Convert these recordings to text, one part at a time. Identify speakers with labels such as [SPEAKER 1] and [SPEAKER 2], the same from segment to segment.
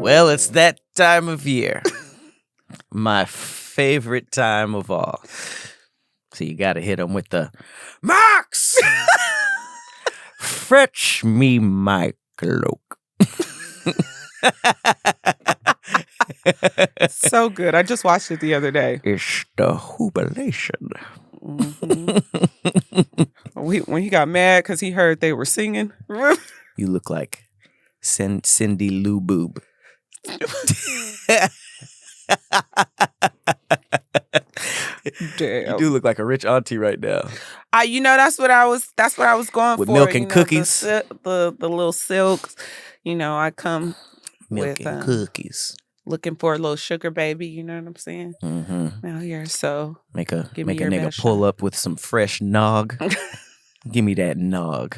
[SPEAKER 1] Well, it's that time of year. My favorite time of all. So you got to hit them with the Max! Fetch me my cloak.
[SPEAKER 2] So good. I just watched it the other day.
[SPEAKER 1] It's the jubilation.
[SPEAKER 2] When he got mad because he heard they were singing.
[SPEAKER 1] You look like Cindy Lou Boob.
[SPEAKER 2] Damn.
[SPEAKER 1] You do look like a rich auntie right now.
[SPEAKER 2] That's what I was going
[SPEAKER 1] With
[SPEAKER 2] for.
[SPEAKER 1] milk and cookies.
[SPEAKER 2] The little silks. I come
[SPEAKER 1] Milk
[SPEAKER 2] with
[SPEAKER 1] and cookies.
[SPEAKER 2] looking for a little sugar baby, you know what I'm saying?
[SPEAKER 1] Mm-hmm.
[SPEAKER 2] Out here, so
[SPEAKER 1] Make a
[SPEAKER 2] give me your
[SPEAKER 1] nigga
[SPEAKER 2] best
[SPEAKER 1] pull
[SPEAKER 2] shot.
[SPEAKER 1] up with some fresh nog. Give me that nog.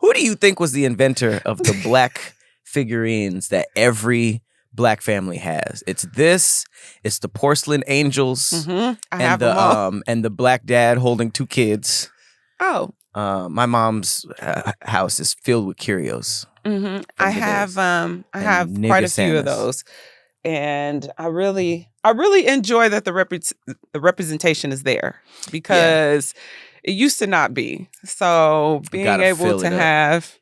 [SPEAKER 1] Who do you think was the inventor of the black figurines that every black family has? It's the porcelain angels,
[SPEAKER 2] I
[SPEAKER 1] and
[SPEAKER 2] have them all.
[SPEAKER 1] and the black dad holding two kids.
[SPEAKER 2] Oh,
[SPEAKER 1] My mom's house is filled with curios.
[SPEAKER 2] I have quite
[SPEAKER 1] nigga
[SPEAKER 2] a few of
[SPEAKER 1] Santas.
[SPEAKER 2] those, and I really enjoy that the representation is there because it used to not be. So being
[SPEAKER 1] Gotta
[SPEAKER 2] able
[SPEAKER 1] fill
[SPEAKER 2] to
[SPEAKER 1] it up.
[SPEAKER 2] have,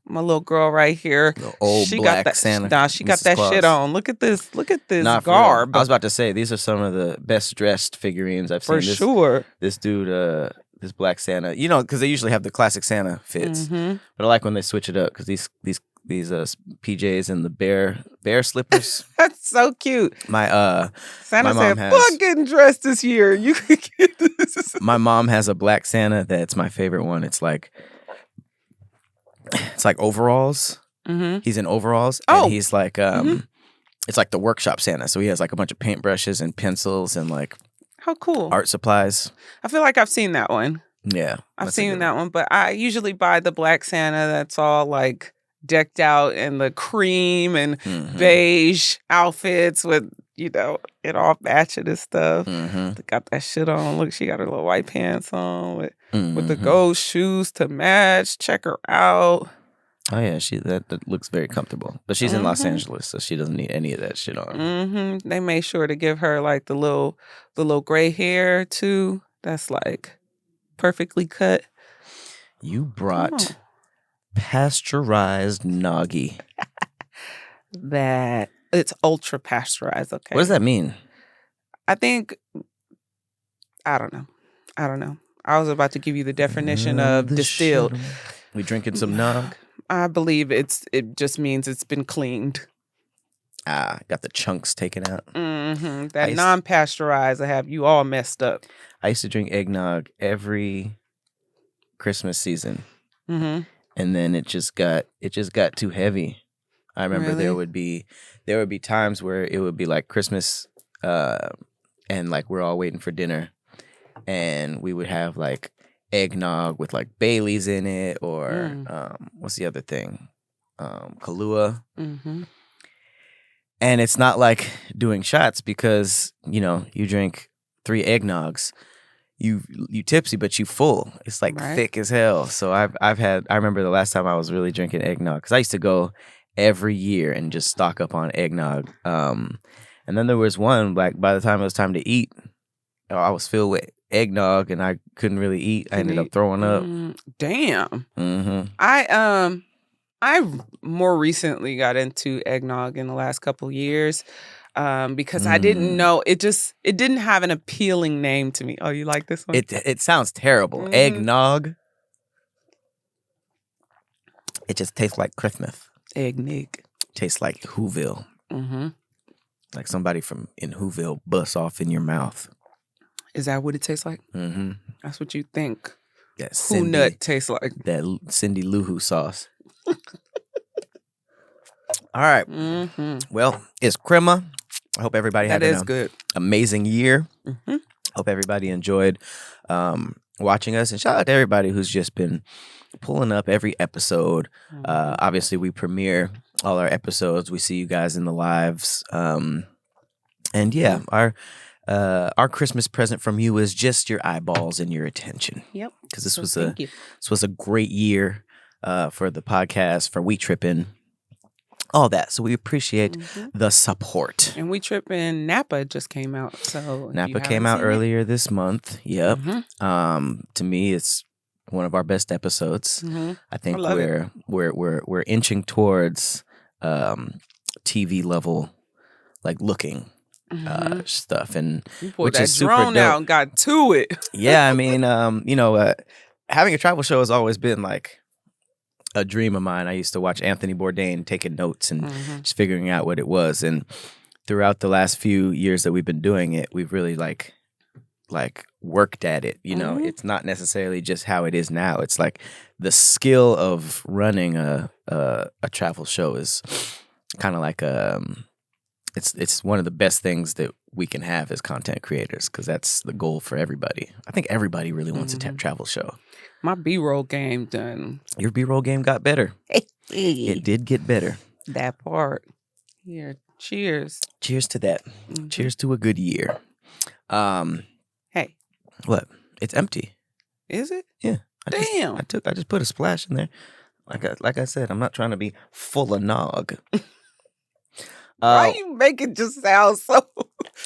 [SPEAKER 2] my little girl right here,
[SPEAKER 1] The old
[SPEAKER 2] she
[SPEAKER 1] black
[SPEAKER 2] got that.
[SPEAKER 1] Santa.
[SPEAKER 2] Nah, she got
[SPEAKER 1] Mrs.
[SPEAKER 2] that
[SPEAKER 1] Claus.
[SPEAKER 2] shit on. Look at this. Look at this
[SPEAKER 1] Nah, for real.
[SPEAKER 2] garb.
[SPEAKER 1] I was about to say these are some of the best dressed figurines I've
[SPEAKER 2] for
[SPEAKER 1] seen.
[SPEAKER 2] sure.
[SPEAKER 1] This dude, this black Santa, because they usually have the classic Santa fits, but I like when they switch it up because these PJs and the bear slippers.
[SPEAKER 2] That's so cute.
[SPEAKER 1] My
[SPEAKER 2] Santa
[SPEAKER 1] my mom
[SPEAKER 2] said,
[SPEAKER 1] has-
[SPEAKER 2] "Fuck getting dressed this year. You can get this."
[SPEAKER 1] my mom has a black Santa that's my favorite one. It's like overalls. He's in overalls, and he's like it's like the workshop Santa. So he has like a bunch of paintbrushes and pencils and like
[SPEAKER 2] How cool.
[SPEAKER 1] art supplies.
[SPEAKER 2] I feel like I've seen that one.
[SPEAKER 1] Yeah,
[SPEAKER 2] I've
[SPEAKER 1] that's a
[SPEAKER 2] seen
[SPEAKER 1] good
[SPEAKER 2] that one, but I usually buy the black Santa that's all like decked out in the cream and
[SPEAKER 1] Mhm.
[SPEAKER 2] beige outfits with, it all matching and stuff.
[SPEAKER 1] Mhm.
[SPEAKER 2] They got that shit on. Look, she got her little white pants on with the
[SPEAKER 1] Mhm.
[SPEAKER 2] gold shoes to match. Check her out.
[SPEAKER 1] Oh yeah, that looks very comfortable. But she's in Los
[SPEAKER 2] Mhm.
[SPEAKER 1] Angeles, so she doesn't need any of that shit on.
[SPEAKER 2] They made sure to give her like the little gray hair too. That's like perfectly cut.
[SPEAKER 1] You brought
[SPEAKER 2] Oh.
[SPEAKER 1] pasteurized noggy.
[SPEAKER 2] That it's ultra pasteurized. Okay.
[SPEAKER 1] What does that mean?
[SPEAKER 2] I think, I don't know. I was about to give you the definition of distilled.
[SPEAKER 1] We drinking some nog?
[SPEAKER 2] I believe it just means it's been cleaned.
[SPEAKER 1] Got the chunks taken out.
[SPEAKER 2] That non-pasteurized, I have you all messed up.
[SPEAKER 1] I used to drink eggnog every Christmas season, and then it just got too heavy. I remember
[SPEAKER 2] Really?
[SPEAKER 1] there would be times where it would be like Christmas, and like we're all waiting for dinner, and we would have like eggnog with like Bailey's in it, or what's the other thing, Kahlua. And it's not like doing shots because you drink 3 eggnogs, you tipsy but you full. It's like
[SPEAKER 2] Right.
[SPEAKER 1] thick as hell. So I remember the last time I was really drinking eggnog because I used to go every year and just stock up on eggnog. And then there was one like by the time it was time to eat, I was filled with eggnog and I couldn't really eat. I ended up throwing up.
[SPEAKER 2] Damn.
[SPEAKER 1] Mm-hmm.
[SPEAKER 2] I more recently got into eggnog in the last couple years because I didn't know it didn't have an appealing name to me. Oh, you like this one?
[SPEAKER 1] It sounds terrible. Eggnog. It just tastes like Christmas.
[SPEAKER 2] Eggnog.
[SPEAKER 1] Tastes like Whoville. Like somebody from in Whoville busts off in your mouth.
[SPEAKER 2] Is that what it tastes like?
[SPEAKER 1] Mm-hmm.
[SPEAKER 2] That's what you think.
[SPEAKER 1] That
[SPEAKER 2] Who nut tastes like?
[SPEAKER 1] That Cindy Lou Who sauce. All right. Well, it's crema. I hope everybody had
[SPEAKER 2] good.
[SPEAKER 1] Amazing year. Hope everybody enjoyed watching us. And shout out to everybody who's just been pulling up every episode. Obviously, we premiere all our episodes. We see you guys in the lives. And yeah, our our Christmas present from you is just your eyeballs and your attention.
[SPEAKER 2] Yep.
[SPEAKER 1] Because this was a great year for the podcast, for We Trippin', all that. So we appreciate the support.
[SPEAKER 2] And We Trippin' Napa just came out. So
[SPEAKER 1] Napa came out earlier this month. Yep. To me, it's one of our best episodes. I think we're inching towards TV level, like looking stuff, and which is super dope.
[SPEAKER 2] Out and got to it.
[SPEAKER 1] Yeah, I mean, having a travel show has always been like a dream of mine. I used to watch Anthony Bourdain taking notes and just figuring out what it was. And throughout the last few years that we've been doing it, we've really like worked at it. You know, it's not necessarily just how it is now. It's like the skill of running a travel show is kind of like it's one of the best things that we can have as content creators, because that's the goal for everybody. I think everybody really wants a travel show.
[SPEAKER 2] My B-roll game done.
[SPEAKER 1] Your B-roll game got better. It did get better.
[SPEAKER 2] That part. Here, cheers.
[SPEAKER 1] Cheers to that. Cheers to a good year.
[SPEAKER 2] Hey.
[SPEAKER 1] What? It's empty.
[SPEAKER 2] Is it?
[SPEAKER 1] Yeah.
[SPEAKER 2] Damn.
[SPEAKER 1] I just put a splash in there. Like I said, I'm not trying to be full of nog.
[SPEAKER 2] Why you make it just sound so?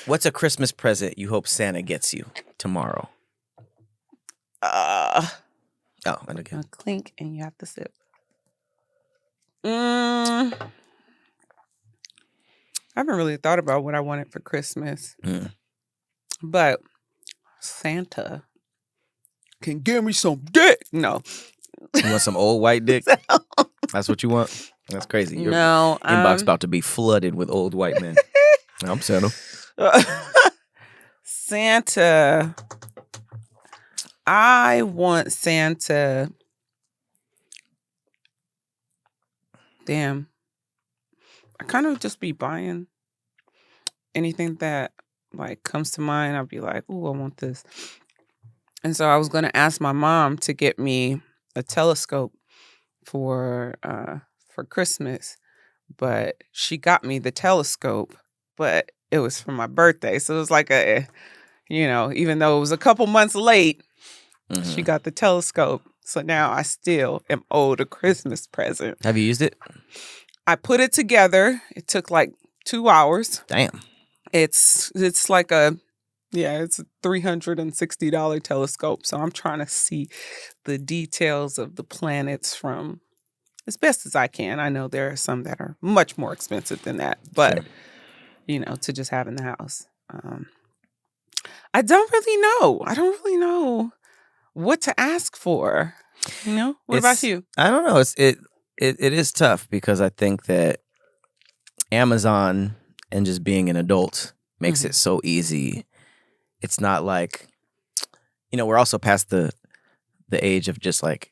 [SPEAKER 1] What's a Christmas present you hope Santa gets you tomorrow? And again.
[SPEAKER 2] A clink and you have to sip. I haven't really thought about what I wanted for Christmas. But Santa can give me some dick. No.
[SPEAKER 1] You want some old white dick? That's what you want? That's crazy. Your inbox about to be flooded with old white men. I'm Santa.
[SPEAKER 2] Santa. I want Santa. Damn. I kind of just be buying anything that like comes to mind. I'll be like, ooh, I want this. And so I was going to ask my mom to get me a telescope for Christmas, but she got me the telescope, but it was for my birthday. So it was like even though it was a couple months late, she got the telescope. So now I still am owed a Christmas present.
[SPEAKER 1] Have you used it?
[SPEAKER 2] I put it together. It took like 2 hours.
[SPEAKER 1] Damn.
[SPEAKER 2] It's like it's a $360 telescope. So I'm trying to see the details of the planets from as best as I can. I know there are some that are much more expensive than that, but to just have in the house. I don't really know what to ask for. What about you?
[SPEAKER 1] I don't know. It is tough because I think that Amazon and just being an adult makes it so easy. It's not like, we're also past the age of just like,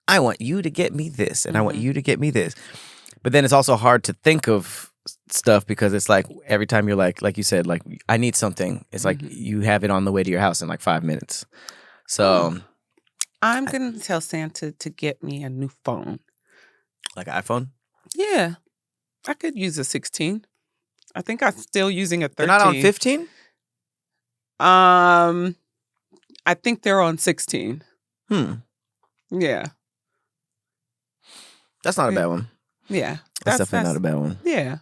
[SPEAKER 1] I want you to get me this and I want you to get me this. But then it's also hard to think of stuff because it's like every time you're like you said, like, I need something. It's like you have it on the way to your house in like 5 minutes. So
[SPEAKER 2] I'm going to tell Santa to get me a new phone.
[SPEAKER 1] Like an iPhone?
[SPEAKER 2] Yeah. I could use a 16. I think I'm still using a 13.
[SPEAKER 1] They're not on 15?
[SPEAKER 2] I think they're on 16. Yeah.
[SPEAKER 1] That's not a bad one.
[SPEAKER 2] Yeah.
[SPEAKER 1] That's definitely not a bad one.
[SPEAKER 2] Yeah.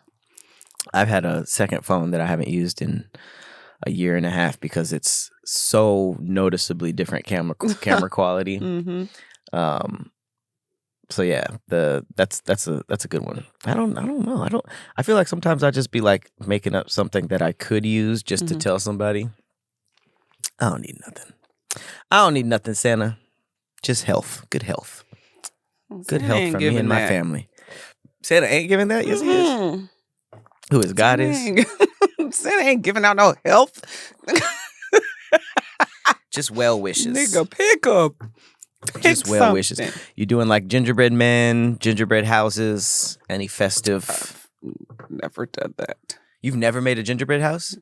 [SPEAKER 1] I've had a second phone that I haven't used in a year and a half because it's so noticeably different camera quality. So yeah, that's a good one. I don't know. I feel like sometimes I just be like making up something that I could use just to tell somebody. I don't need nothing, Santa. Just health. Good health. Good health for me and my family. Santa ain't giving that? Yes, he is. Who is God is?
[SPEAKER 2] Santa ain't giving out no health.
[SPEAKER 1] Just well wishes.
[SPEAKER 2] Nigga, pick up.
[SPEAKER 1] Just well wishes. You doing like gingerbread men, gingerbread houses, any festive?
[SPEAKER 2] Never done that.
[SPEAKER 1] You've never made a gingerbread house?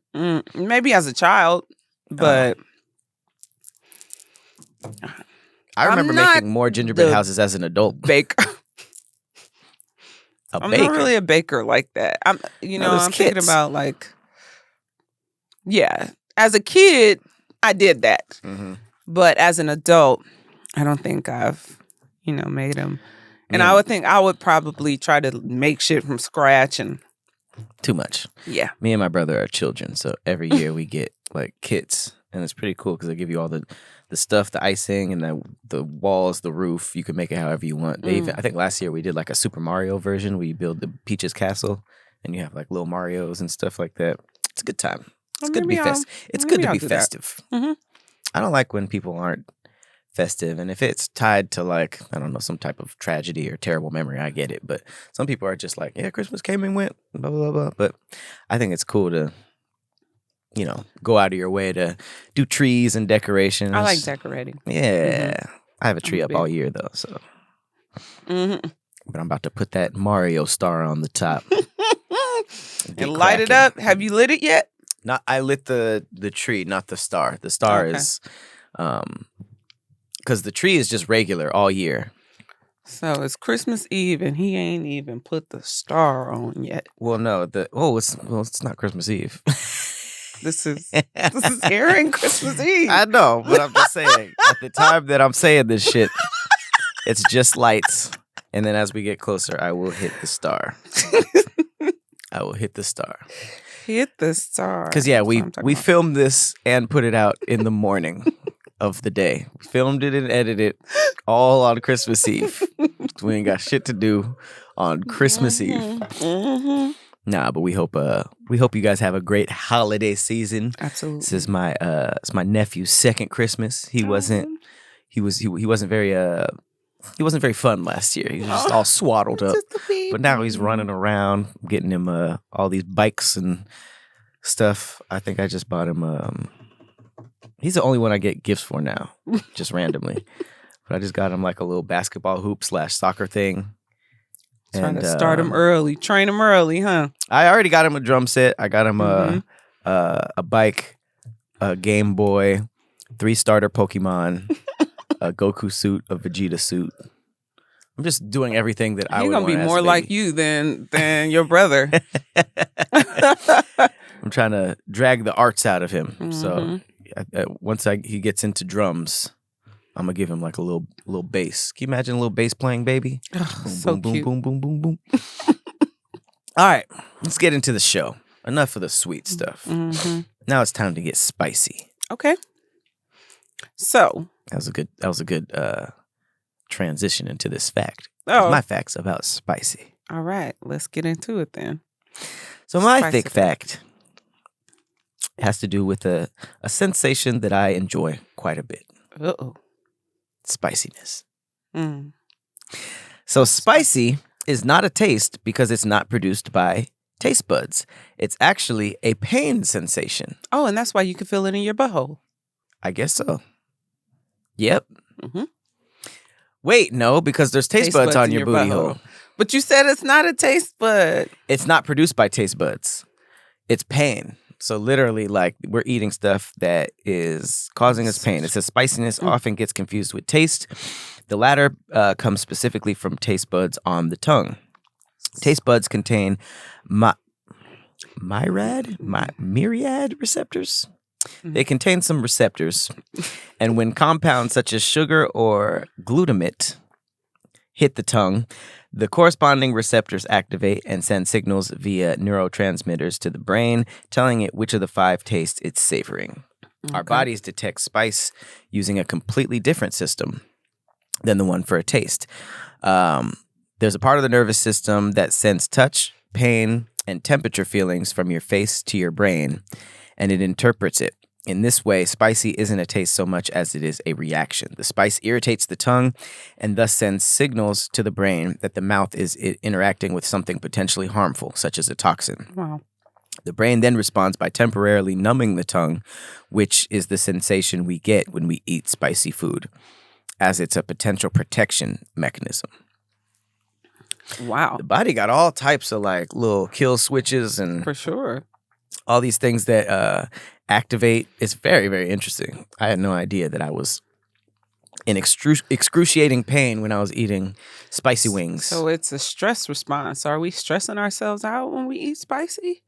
[SPEAKER 2] Maybe as a child, but
[SPEAKER 1] I remember making more gingerbread houses as an adult.
[SPEAKER 2] Baker. I'm not really a baker like that. I'm thinking about like, As a kid, I did that.
[SPEAKER 1] Mm-hmm.
[SPEAKER 2] But as an adult, I don't think I've, made them. And I would think I would probably try to make shit from scratch and.
[SPEAKER 1] Too much.
[SPEAKER 2] Yeah.
[SPEAKER 1] Me and my brother are children, so every year we get like kits, and it's pretty cool because they give you all the stuff, the icing, and the walls, the roof. You can make it however you want. They even, I think last year we did like a Super Mario version where you build the Peach's castle, and you have like little Marios and stuff like that. It's a good time. It's good to be festive. It's good to be festive.
[SPEAKER 2] Mm-hmm.
[SPEAKER 1] I don't like when people aren't festive, and if it's tied to like, I don't know, some type of tragedy or terrible memory, I get it. But some people are just like, yeah, Christmas came and went, blah blah blah. But I think it's cool to, go out of your way to do trees and decorations.
[SPEAKER 2] I like decorating.
[SPEAKER 1] Yeah, I have a tree up all year though, so.
[SPEAKER 2] Mm-hmm.
[SPEAKER 1] But I'm about to put that Mario star on the top
[SPEAKER 2] and light it up. Have you lit it yet?
[SPEAKER 1] I lit the tree, not the star. The star is, because the tree is just regular all year.
[SPEAKER 2] So it's Christmas Eve and he ain't even put the star on yet.
[SPEAKER 1] Well, no, it's not Christmas Eve.
[SPEAKER 2] This is airing Christmas Eve.
[SPEAKER 1] I know, but I'm just saying, at the time that I'm saying this shit, it's just lights. And then as we get closer, I will hit the star. I will hit the star.
[SPEAKER 2] Hit the star.
[SPEAKER 1] Because, yeah, we filmed this and put it out in the morning of the day. We filmed it and edited it all on Christmas Eve. We ain't got shit to do on Christmas Eve.
[SPEAKER 2] Mm-hmm.
[SPEAKER 1] Nah, but we hope you guys have a great holiday season.
[SPEAKER 2] Absolutely.
[SPEAKER 1] This is it's my nephew's second Christmas. He wasn't very fun last year. He was just all swaddled up. But now he's running around, getting him all these bikes and stuff. I think I just bought him he's the only one I get gifts for now, just randomly. But I just got him like a little basketball hoop / soccer thing.
[SPEAKER 2] Trying to start him early, train him early, huh?
[SPEAKER 1] I already got him a drum set. I got him a bike, a Game Boy, 3 starter Pokemon, a Goku suit, a Vegeta suit. I'm just doing everything that I would want.
[SPEAKER 2] He's gonna be more like you than your brother.
[SPEAKER 1] I'm trying to drag the arts out of him. Mm-hmm. So once he gets into drums, I'm gonna give him like a little bass. Can you imagine a little bass playing baby?
[SPEAKER 2] Oh,
[SPEAKER 1] boom,
[SPEAKER 2] so
[SPEAKER 1] boom,
[SPEAKER 2] cute.
[SPEAKER 1] boom, boom, boom, boom, boom. All right, let's get into the show. Enough of the sweet stuff.
[SPEAKER 2] Mm-hmm.
[SPEAKER 1] Now it's time to get spicy.
[SPEAKER 2] Okay. So
[SPEAKER 1] that was a good transition into this fact.
[SPEAKER 2] Oh.
[SPEAKER 1] My fact's about spicy.
[SPEAKER 2] All right, let's get into it then.
[SPEAKER 1] So my thick fact has to do with a sensation that I enjoy quite a bit.
[SPEAKER 2] Uh-oh.
[SPEAKER 1] Spiciness.
[SPEAKER 2] Mm.
[SPEAKER 1] So spicy is not a taste because it's not produced by taste buds. It's actually a pain sensation.
[SPEAKER 2] Oh, and that's why you can feel it in your butthole.
[SPEAKER 1] I guess so. Yep.
[SPEAKER 2] Mm-hmm.
[SPEAKER 1] Wait, no, because there's taste buds on your booty hole.
[SPEAKER 2] But you said it's not a taste bud.
[SPEAKER 1] It's not produced by taste buds. It's pain. So literally, like, we're eating stuff that is causing us pain. It says spiciness often gets confused with taste. The latter comes specifically from taste buds on the tongue. Taste buds contain myriad receptors. They contain some receptors. And when compounds such as sugar or glutamate hit the tongue, the corresponding receptors activate and send signals via neurotransmitters to the brain, telling it which of the 5 tastes it's savoring. Okay. Our bodies detect spice using a completely different system than the one for a taste. There's a part of the nervous system that sends touch, pain, and temperature feelings from your face to your brain, and it interprets it. In this way, spicy isn't a taste so much as it is a reaction. The spice irritates the tongue and thus sends signals to the brain that the mouth is interacting with something potentially harmful, such as a toxin.
[SPEAKER 2] Wow.
[SPEAKER 1] The brain then responds by temporarily numbing the tongue, which is the sensation we get when we eat spicy food, as it's a potential protection mechanism.
[SPEAKER 2] Wow.
[SPEAKER 1] The body got all types of like little kill switches and
[SPEAKER 2] for sure.
[SPEAKER 1] All these things that activate. It's very, very interesting. I had no idea that I was in excruciating pain when I was eating spicy wings.
[SPEAKER 2] So it's a stress response. Are we stressing ourselves out when we eat spicy?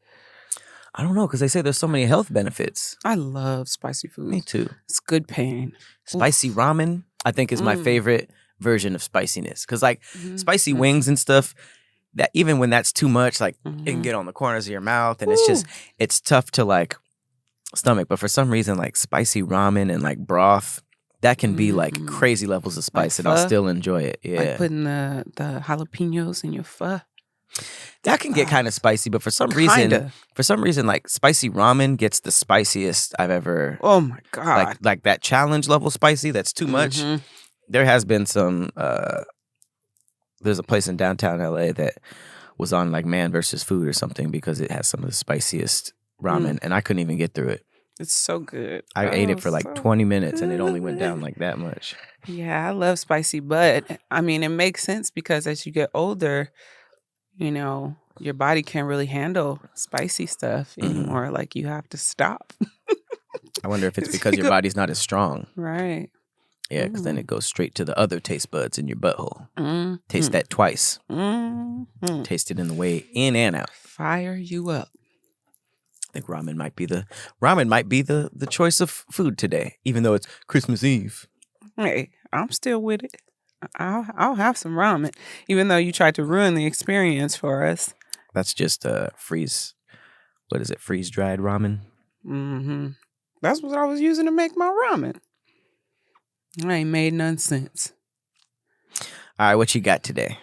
[SPEAKER 1] I don't know, because they say there's so many health benefits.
[SPEAKER 2] I love spicy food.
[SPEAKER 1] Me too.
[SPEAKER 2] It's good pain.
[SPEAKER 1] Spicy ramen, I think, is my favorite version of spiciness. Because like spicy wings and stuff, that even when that's too much, like it can get on the corners of your mouth, and it's tough to like stomach. But for some reason, like spicy ramen and like broth, that can be like crazy levels of spice,
[SPEAKER 2] Like
[SPEAKER 1] and I'll
[SPEAKER 2] pho?
[SPEAKER 1] still enjoy it. Yeah,
[SPEAKER 2] Like putting the jalapenos in your pho.
[SPEAKER 1] that can get kind of spicy. But for some reason, like spicy ramen gets the spiciest I've ever.
[SPEAKER 2] Oh my God.
[SPEAKER 1] Like that challenge level spicy. That's too much. There has been some. There's a place in downtown LA that was on like Man versus Food or something because it has some of the spiciest ramen, and I couldn't even get through it.
[SPEAKER 2] It's so good.
[SPEAKER 1] I ate it for like 20 minutes and it only went down like that much.
[SPEAKER 2] Yeah, I love spicy, but I mean, it makes sense because as you get older, you know, your body can't really handle spicy stuff anymore. Like you have to stop.
[SPEAKER 1] I wonder if it's because your body's not as strong.
[SPEAKER 2] Right.
[SPEAKER 1] Yeah, because then it goes straight to the other taste buds in your butthole. Taste that twice. Taste it in the way in and out.
[SPEAKER 2] Fire you up.
[SPEAKER 1] I think ramen might be the choice of food today, even though it's Christmas Eve.
[SPEAKER 2] Hey, I'm still with it. I'll have some ramen, even though you tried to ruin the experience for us.
[SPEAKER 1] That's just freeze. What is it? Freeze dried ramen.
[SPEAKER 2] That's what I was using to make my ramen. I ain't made none since.
[SPEAKER 1] All right, what you got today?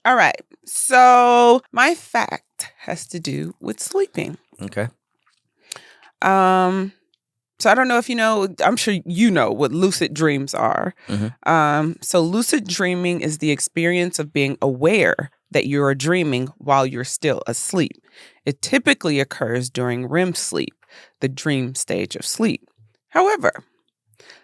[SPEAKER 2] All right, so my fact has to do with sleeping.
[SPEAKER 1] Okay.
[SPEAKER 2] So I don't know if you know, I'm sure you know what lucid dreams are. So lucid dreaming is the experience of being aware that you are dreaming while you're still asleep. It typically occurs during REM sleep, the dream stage of sleep. However,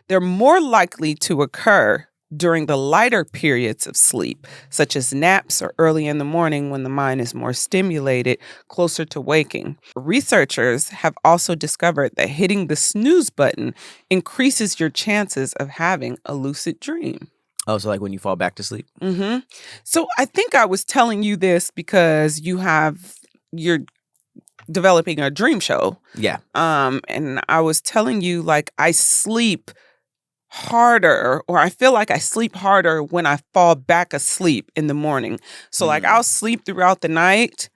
[SPEAKER 2] they're more likely to occur during the lighter periods of sleep, such as naps or early in the morning when the mind is more stimulated, closer to waking. Researchers have also discovered that hitting the snooze button increases your chances of having a lucid dream.
[SPEAKER 1] Oh, so like when you fall back to sleep?
[SPEAKER 2] So I think I was telling you this because you're developing a dream show.
[SPEAKER 1] Yeah.
[SPEAKER 2] And I was telling you, like, I sleep harder, or I feel like I sleep harder when I fall back asleep in the morning. So like I'll sleep throughout the night,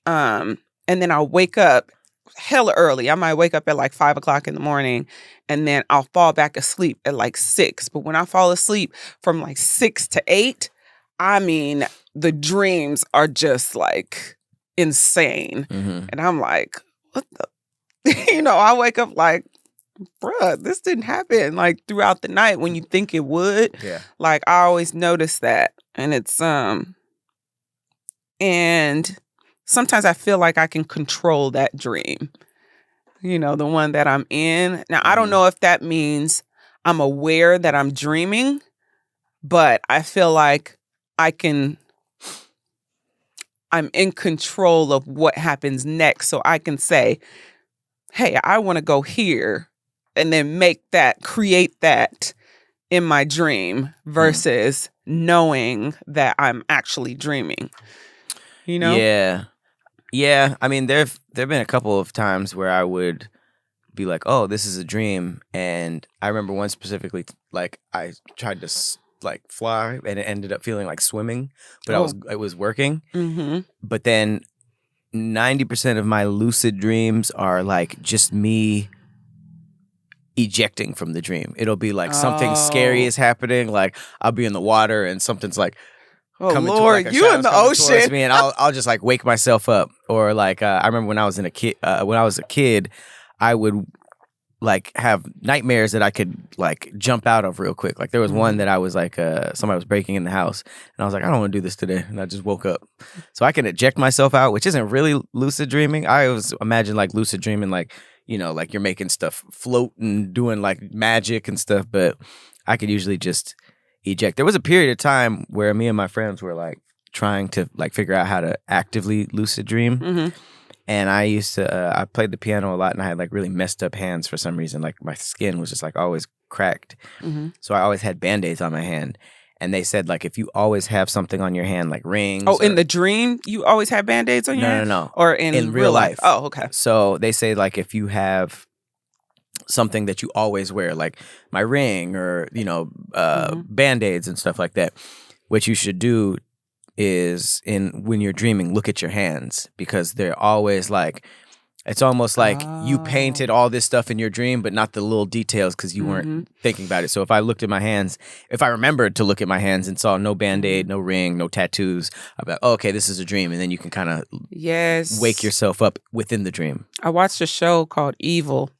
[SPEAKER 2] and then I'll wake up hella early. I might wake up at like 5 o'clock in the morning, and then I'll fall back asleep at like 6. But when I fall asleep from like 6 to 8, I mean, the dreams are just like insane. And I'm like, what the, I wake up like, bruh, this didn't happen like throughout the night when you think it would.
[SPEAKER 1] Yeah.
[SPEAKER 2] Like I always notice that. And it's and sometimes I feel like I can control that dream. The one that I'm in. Now I don't know if that means I'm aware that I'm dreaming, but I feel like I'm in control of what happens next. So I can say, hey, I want to go here. And then create that in my dream versus knowing that I'm actually dreaming.
[SPEAKER 1] Yeah. Yeah. I mean, there've been a couple of times where I would be like, oh, this is a dream. And I remember one specifically, like I tried to fly and it ended up feeling like swimming, but it was working. But then 90% of my lucid dreams are like just me ejecting from the dream. It'll be like something scary is happening. Like I'll be in the water and something's like coming
[SPEAKER 2] Lord,
[SPEAKER 1] to,
[SPEAKER 2] you in the ocean,
[SPEAKER 1] me, and I'll just like wake myself up. Or like I remember when I was a kid, I would like have nightmares that I could like jump out of real quick. Like there was one that I was like somebody was breaking in the house, and I was like, I don't want to do this today, and I just woke up. So I can eject myself out, which isn't really lucid dreaming. I always imagine like lucid dreaming like, like you're making stuff float and doing like magic and stuff, but I could usually just eject. There was a period of time where me and my friends were like trying to like figure out how to actively lucid dream. And I used to, I played the piano a lot, and I had like really messed up hands for some reason. Like my skin was just like always cracked. So I always had Band-Aids on my hand. And they said, like, if you always have something on your hand, like rings.
[SPEAKER 2] Oh, in the dream, you always have Band-Aids on your hand?
[SPEAKER 1] No.
[SPEAKER 2] Or in real life? Oh, okay.
[SPEAKER 1] So they say, like, if you have something that you always wear, like my ring or, Band-Aids and stuff like that, what you should do is when you're dreaming, look at your hands, because they're always like, it's almost like you painted all this stuff in your dream, but not the little details because you weren't thinking about it. So if I looked at my hands, if I remembered to look at my hands and saw no Band-Aid, no ring, no tattoos, I'd be like, okay, this is a dream. And then you can kind of wake yourself up within the dream.
[SPEAKER 2] I watched a show called Evil,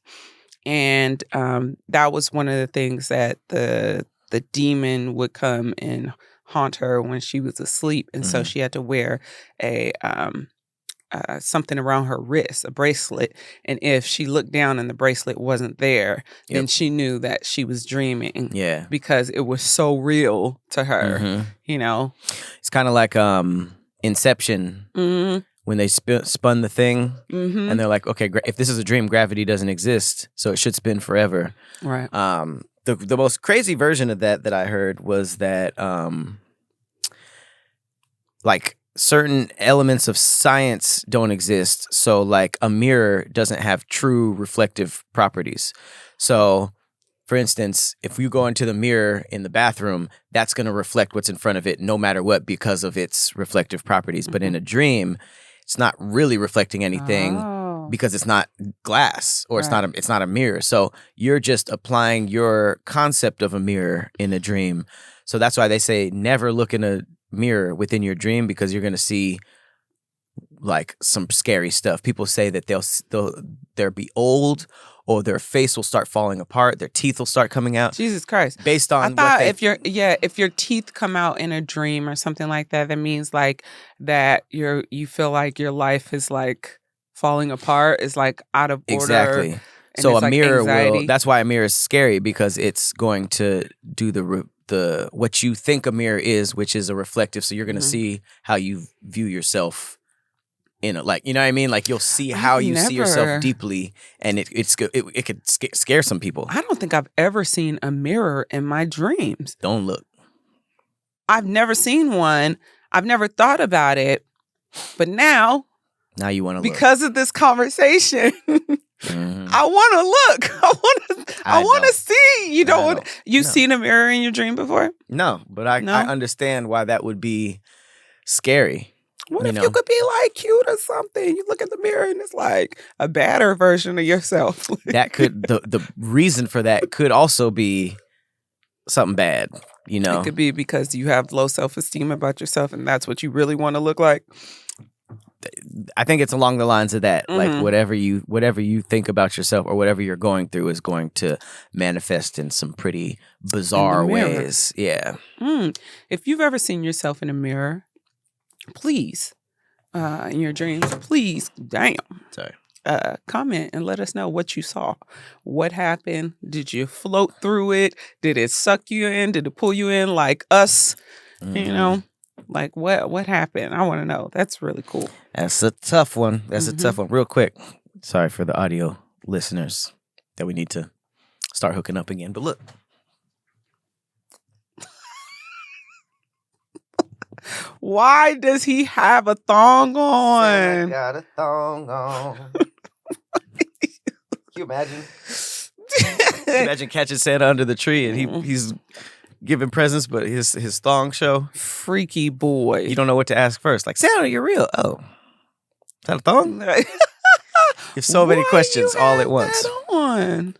[SPEAKER 2] and that was one of the things that the demon would come and haunt her when she was asleep. And so she had to wear a something around her wrist, a bracelet. And if she looked down and the bracelet wasn't there, then she knew that she was dreaming.
[SPEAKER 1] Yeah.
[SPEAKER 2] Because it was so real to her,
[SPEAKER 1] It's kind of like Inception when they spun the thing and they're like, okay, if this is a dream, gravity doesn't exist, so it should spin forever.
[SPEAKER 2] Right.
[SPEAKER 1] The most crazy version of that I heard was that like certain elements of science don't exist. So like a mirror doesn't have true reflective properties. So for instance, if you go into the mirror in the bathroom, that's going to reflect what's in front of it no matter what because of its reflective properties. But in a dream, it's not really reflecting anything because it's not glass or it's not a mirror. So you're just applying your concept of a mirror in a dream. So that's why they say never look in a mirror within your dream, because you're going to see like some scary stuff. People say that they'll be old, or their face will start falling apart, their teeth will start coming out.
[SPEAKER 2] Jesus Christ.
[SPEAKER 1] Based on
[SPEAKER 2] I thought if your teeth come out in a dream or something like that, that means like that you feel like your life is like falling apart, is like out of order.
[SPEAKER 1] Exactly. So a mirror
[SPEAKER 2] anxiety.
[SPEAKER 1] That's why a mirror is scary, because it's going to do the what you think a mirror is, which is a reflective. So you're going to see how you view yourself in it, like, you know what I mean? Like you'll see how you see yourself deeply, and it could scare some people.
[SPEAKER 2] I don't think I've ever seen a mirror in my dreams.
[SPEAKER 1] Don't look.
[SPEAKER 2] I've never seen one. I've never thought about it, but now
[SPEAKER 1] you want to look
[SPEAKER 2] because of this conversation. I want to look. I want to see. You've seen a mirror in your dream before?
[SPEAKER 1] No, but I understand why that would be scary.
[SPEAKER 2] What if you could be like cute or something? You look at the mirror and it's like a badder version of yourself.
[SPEAKER 1] That could the reason for that could also be something bad.
[SPEAKER 2] It could be because you have low self-esteem about yourself, and that's what you really want to look like.
[SPEAKER 1] I think it's along the lines of that. Like whatever you think about yourself or whatever you're going through is going to manifest in some pretty bizarre ways. Yeah.
[SPEAKER 2] If you've ever seen yourself in a mirror, please, in your dreams, please, comment and let us know what you saw. What happened? Did you float through it? Did it suck you in? Did it pull you in like us? Like what happened? I want to know. That's really cool.
[SPEAKER 1] That's a tough one. A tough one. Real quick. Sorry for the audio listeners that we need to start hooking up again. But look.
[SPEAKER 2] Why does he have a thong on?
[SPEAKER 1] I got a thong on. Can you imagine? Imagine catching Santa under the tree and he's giving presents, but his thong show.
[SPEAKER 2] Freaky boy.
[SPEAKER 1] You don't know what to ask first. Like, Santa, you're real. Oh. Is that a thong? There's so many questions all at once.
[SPEAKER 2] That on?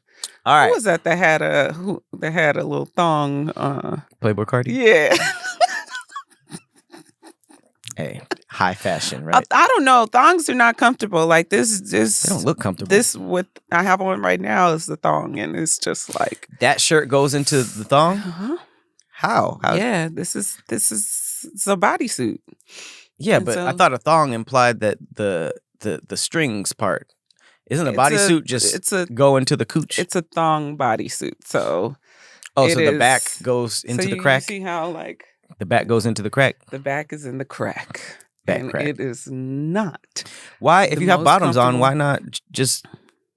[SPEAKER 1] All right.
[SPEAKER 2] Who was that had a little thong?
[SPEAKER 1] Playboy Cardi?
[SPEAKER 2] Yeah.
[SPEAKER 1] Hey, high fashion, right?
[SPEAKER 2] I don't know. Thongs are not comfortable. Like this.
[SPEAKER 1] They don't look comfortable.
[SPEAKER 2] This what I have on right now is the thong, and it's just like
[SPEAKER 1] that shirt goes into the thong. How?
[SPEAKER 2] Yeah, this is it's a bodysuit.
[SPEAKER 1] Yeah, but I thought a thong implied that the strings part. Isn't a bodysuit just go into the cooch?
[SPEAKER 2] It's a thong bodysuit. So
[SPEAKER 1] the back goes into the crack.
[SPEAKER 2] See how like
[SPEAKER 1] the back goes into the crack?
[SPEAKER 2] The back is in the crack.
[SPEAKER 1] Crack.
[SPEAKER 2] It is not.
[SPEAKER 1] Why, if you have bottoms on, why not just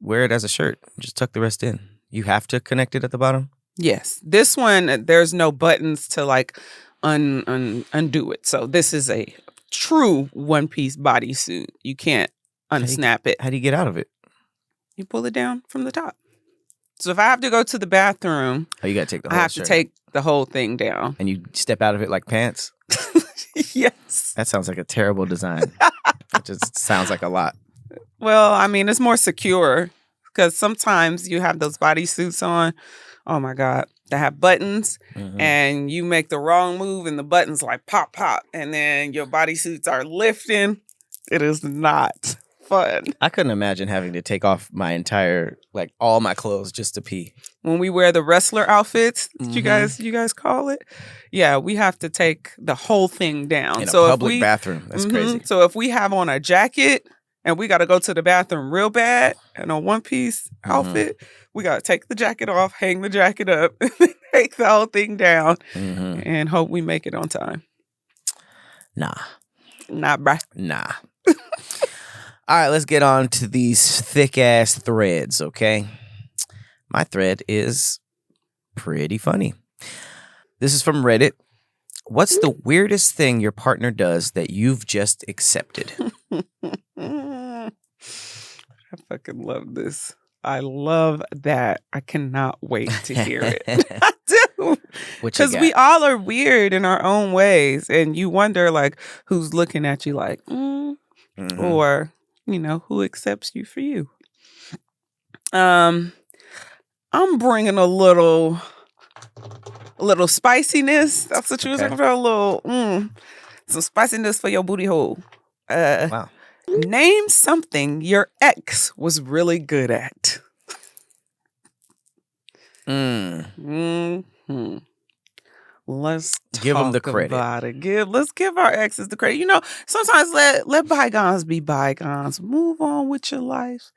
[SPEAKER 1] wear it as a shirt? Just tuck the rest in. You have to connect it at the bottom?
[SPEAKER 2] Yes. This one, there's no buttons to like undo it. So this is a true one-piece bodysuit. You can't unsnap it.
[SPEAKER 1] How do you get out of it?
[SPEAKER 2] You pull it down from the top. So if I have to go to the bathroom,
[SPEAKER 1] Oh, you got to take the
[SPEAKER 2] I
[SPEAKER 1] whole
[SPEAKER 2] have
[SPEAKER 1] shirt.
[SPEAKER 2] to take the whole thing down.
[SPEAKER 1] And you step out of it like pants?
[SPEAKER 2] Yes.
[SPEAKER 1] That sounds like a terrible design. It just sounds like a lot.
[SPEAKER 2] Well, I mean, it's more secure because sometimes you have those bodysuits on. Oh my God. That have buttons and you make the wrong move and the buttons like pop, pop. And then your bodysuits are lifting. It is not fun.
[SPEAKER 1] I couldn't imagine having to take off my entire, like all my clothes just to pee.
[SPEAKER 2] When we wear the wrestler outfits, you guys call it. Yeah, we have to take the whole thing down.
[SPEAKER 1] In a public bathroom. That's crazy.
[SPEAKER 2] So if we have on a jacket and we got to go to the bathroom real bad and a one-piece outfit, we got to take the jacket off, hang the jacket up, take the whole thing down, and hope we make it on time.
[SPEAKER 1] Nah,
[SPEAKER 2] bruh.
[SPEAKER 1] Nah. All right, let's get on to these thick-ass threads, okay? My thread is pretty funny. This is from Reddit. What's the weirdest thing your partner does that you've just accepted?
[SPEAKER 2] I fucking love this. I love that. I cannot wait to hear it. I do. Because we all are weird in our own ways. And you wonder, like, who's looking at you like, or, you know, who accepts you for you. I'm bringing a little spiciness. That's what you was talking about. A little, some spiciness for your booty hole.
[SPEAKER 1] Wow.
[SPEAKER 2] Name something your ex was really good at. Let's
[SPEAKER 1] give them the credit.
[SPEAKER 2] About it. Let's give our exes the credit. You know, sometimes let bygones be bygones. Move on with your life.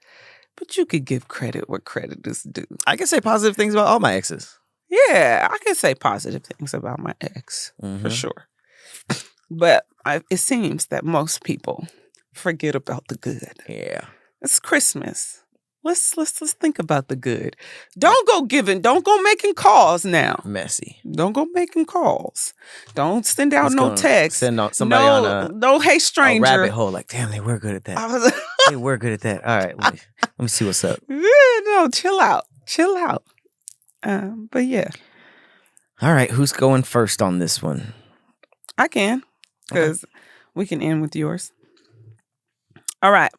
[SPEAKER 2] But you could give credit where credit is due.
[SPEAKER 1] I can say positive things about all my exes.
[SPEAKER 2] Yeah, I can say positive things about my ex for sure. But it seems that most people forget about the good.
[SPEAKER 1] Yeah.
[SPEAKER 2] It's Christmas. Let's think about the good. Don't go making calls now.
[SPEAKER 1] Messy.
[SPEAKER 2] Don't go making calls. Don't send out no text.
[SPEAKER 1] Send out somebody on
[SPEAKER 2] no hey stranger.
[SPEAKER 1] A rabbit hole. Like, damn, they were good at that. They were good at that. All right, let me see what's up.
[SPEAKER 2] No, chill out. But yeah.
[SPEAKER 1] All right, who's going first on this one?
[SPEAKER 2] I can, because we can end with yours. All right.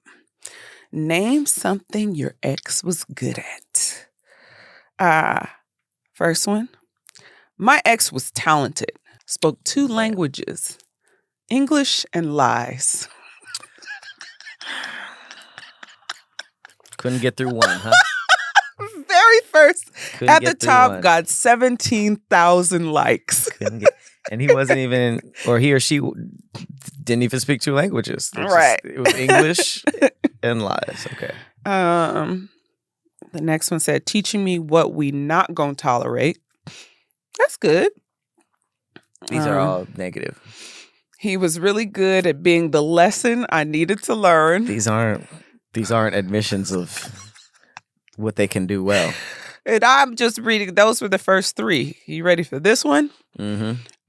[SPEAKER 2] Name something your ex was good at. First one. My ex was talented. Spoke 2 languages. English and lies.
[SPEAKER 1] Couldn't get through one, huh?
[SPEAKER 2] Very first. At the top,
[SPEAKER 1] one.
[SPEAKER 2] got 17,000 likes.
[SPEAKER 1] And he wasn't even, or he or she didn't even speak 2 languages. It was English and lies. Okay.
[SPEAKER 2] The next one said, teaching me what we not gonna tolerate. That's good.
[SPEAKER 1] These are all negative.
[SPEAKER 2] He was really good at being the lesson I needed to learn.
[SPEAKER 1] These aren't admissions of what they can do well.
[SPEAKER 2] And I'm just reading. Those were the first 3. You ready for this one?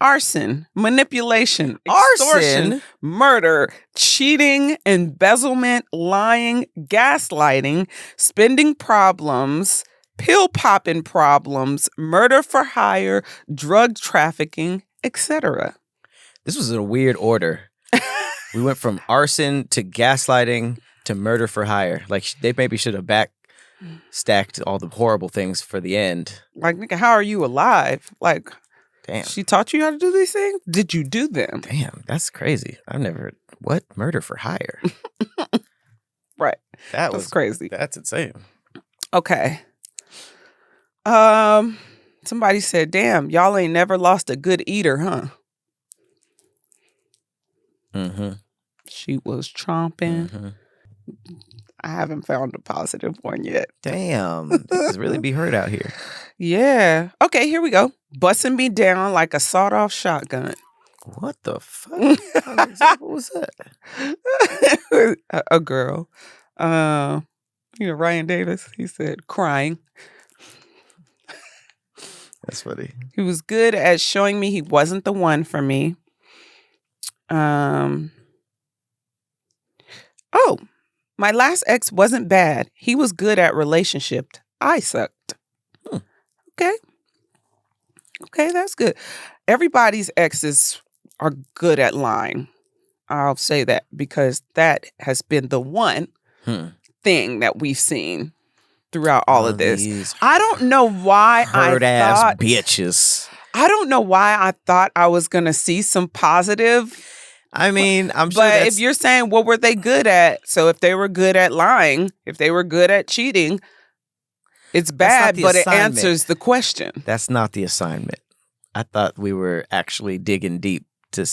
[SPEAKER 2] Arson, manipulation, extortion, murder, cheating, embezzlement, lying, gaslighting, spending problems, pill popping problems, murder for hire, drug trafficking, etc.
[SPEAKER 1] This was in a weird order. We went from arson to gaslighting to murder for hire. Like, they maybe should have stacked all the horrible things for the end.
[SPEAKER 2] Like, nigga, how are you alive? Like,
[SPEAKER 1] damn.
[SPEAKER 2] She taught you how to do these things? Did you do them?
[SPEAKER 1] Damn, that's crazy. I've never... What? Murder for hire?
[SPEAKER 2] Right. That's crazy.
[SPEAKER 1] That's insane.
[SPEAKER 2] Okay. Somebody said, damn, y'all ain't never lost a good eater, huh? She was chomping. I haven't found a positive one yet.
[SPEAKER 1] Damn. This is really be heard out here.
[SPEAKER 2] Yeah. Okay, here we go. Busting me down like a sawed-off shotgun.
[SPEAKER 1] What the fuck? What was that?
[SPEAKER 2] A girl. Ryan Davis, he said, crying.
[SPEAKER 1] That's funny.
[SPEAKER 2] He was good at showing me he wasn't the one for me. Oh, my last ex wasn't bad. He was good at relationships. I sucked. Okay. Okay, that's good. Everybody's exes are good at lying. I'll say that because that has been the one thing that we've seen throughout all of this. I don't know why
[SPEAKER 1] herd-ass bitches.
[SPEAKER 2] I don't know why I thought I was going to see some positive.
[SPEAKER 1] I mean, I'm sure
[SPEAKER 2] but if you're saying what were they good at? So if they were good at lying, if they were good at cheating, it's bad, but it answers the question.
[SPEAKER 1] That's not the assignment. I thought we were actually digging deep to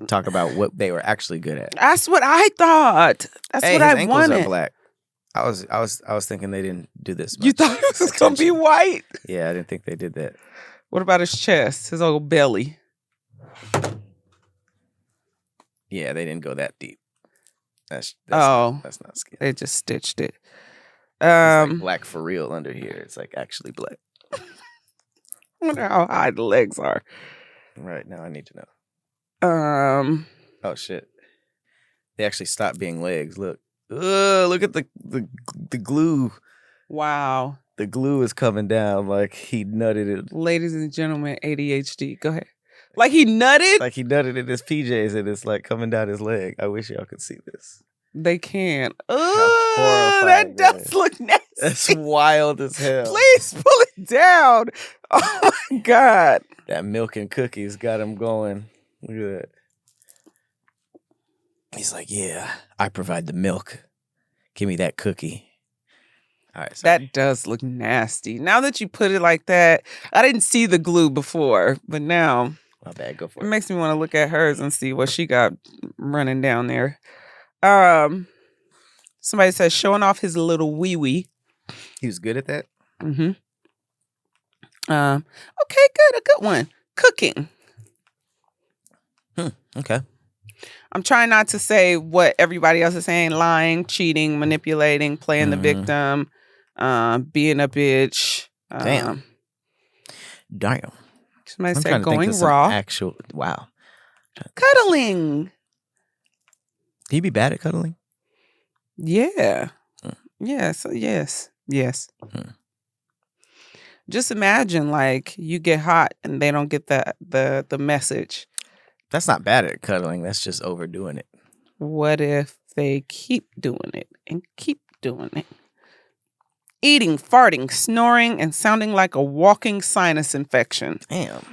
[SPEAKER 1] talk about what they were actually good at.
[SPEAKER 2] That's what I thought. That's what I
[SPEAKER 1] his
[SPEAKER 2] wanted.
[SPEAKER 1] ankles are black. I was thinking they didn't do this much.
[SPEAKER 2] You thought it was gonna be white?
[SPEAKER 1] Yeah, I didn't think they did that.
[SPEAKER 2] What about his chest, his old belly?
[SPEAKER 1] Yeah, they didn't go that deep. That's not skin.
[SPEAKER 2] They just stitched it.
[SPEAKER 1] It's like black for real under here. It's like actually black.
[SPEAKER 2] I wonder how high the legs are.
[SPEAKER 1] Right now, I need to know.
[SPEAKER 2] Oh
[SPEAKER 1] shit! They actually stopped being legs. Look. Look at the glue.
[SPEAKER 2] Wow.
[SPEAKER 1] The glue is coming down like he nutted it.
[SPEAKER 2] Ladies and gentlemen, ADHD. Go ahead. Like he nutted?
[SPEAKER 1] Like he nutted in his PJs and it's like coming down his leg. I wish y'all could see this.
[SPEAKER 2] They can't. That does look nasty.
[SPEAKER 1] That's wild as hell.
[SPEAKER 2] Please pull it down. Oh my God.
[SPEAKER 1] That milk and cookies got him going. Look at that. He's like, yeah, I provide the milk. Give me that cookie. All right. Sorry.
[SPEAKER 2] That does look nasty. Now that you put it like that, I didn't see the glue before, but now
[SPEAKER 1] my bad. Go for it.
[SPEAKER 2] It makes me want to look at hers and see what she got running down there. Somebody says showing off his little wee wee.
[SPEAKER 1] He was good at that.
[SPEAKER 2] Mm-hmm. Okay, good. A good one. Cooking.
[SPEAKER 1] Okay.
[SPEAKER 2] I'm trying not to say what everybody else is saying: lying, cheating, manipulating, playing the victim, being a bitch.
[SPEAKER 1] Damn.
[SPEAKER 2] Somebody said going raw.
[SPEAKER 1] Wow.
[SPEAKER 2] Cuddling.
[SPEAKER 1] Can you be bad at cuddling?
[SPEAKER 2] Yeah. Yes. Just imagine, like, you get hot and they don't get the message.
[SPEAKER 1] That's not bad at cuddling. That's just overdoing it.
[SPEAKER 2] What if they keep doing it and keep doing it? Eating, farting, snoring, and sounding like a walking sinus infection.
[SPEAKER 1] Damn.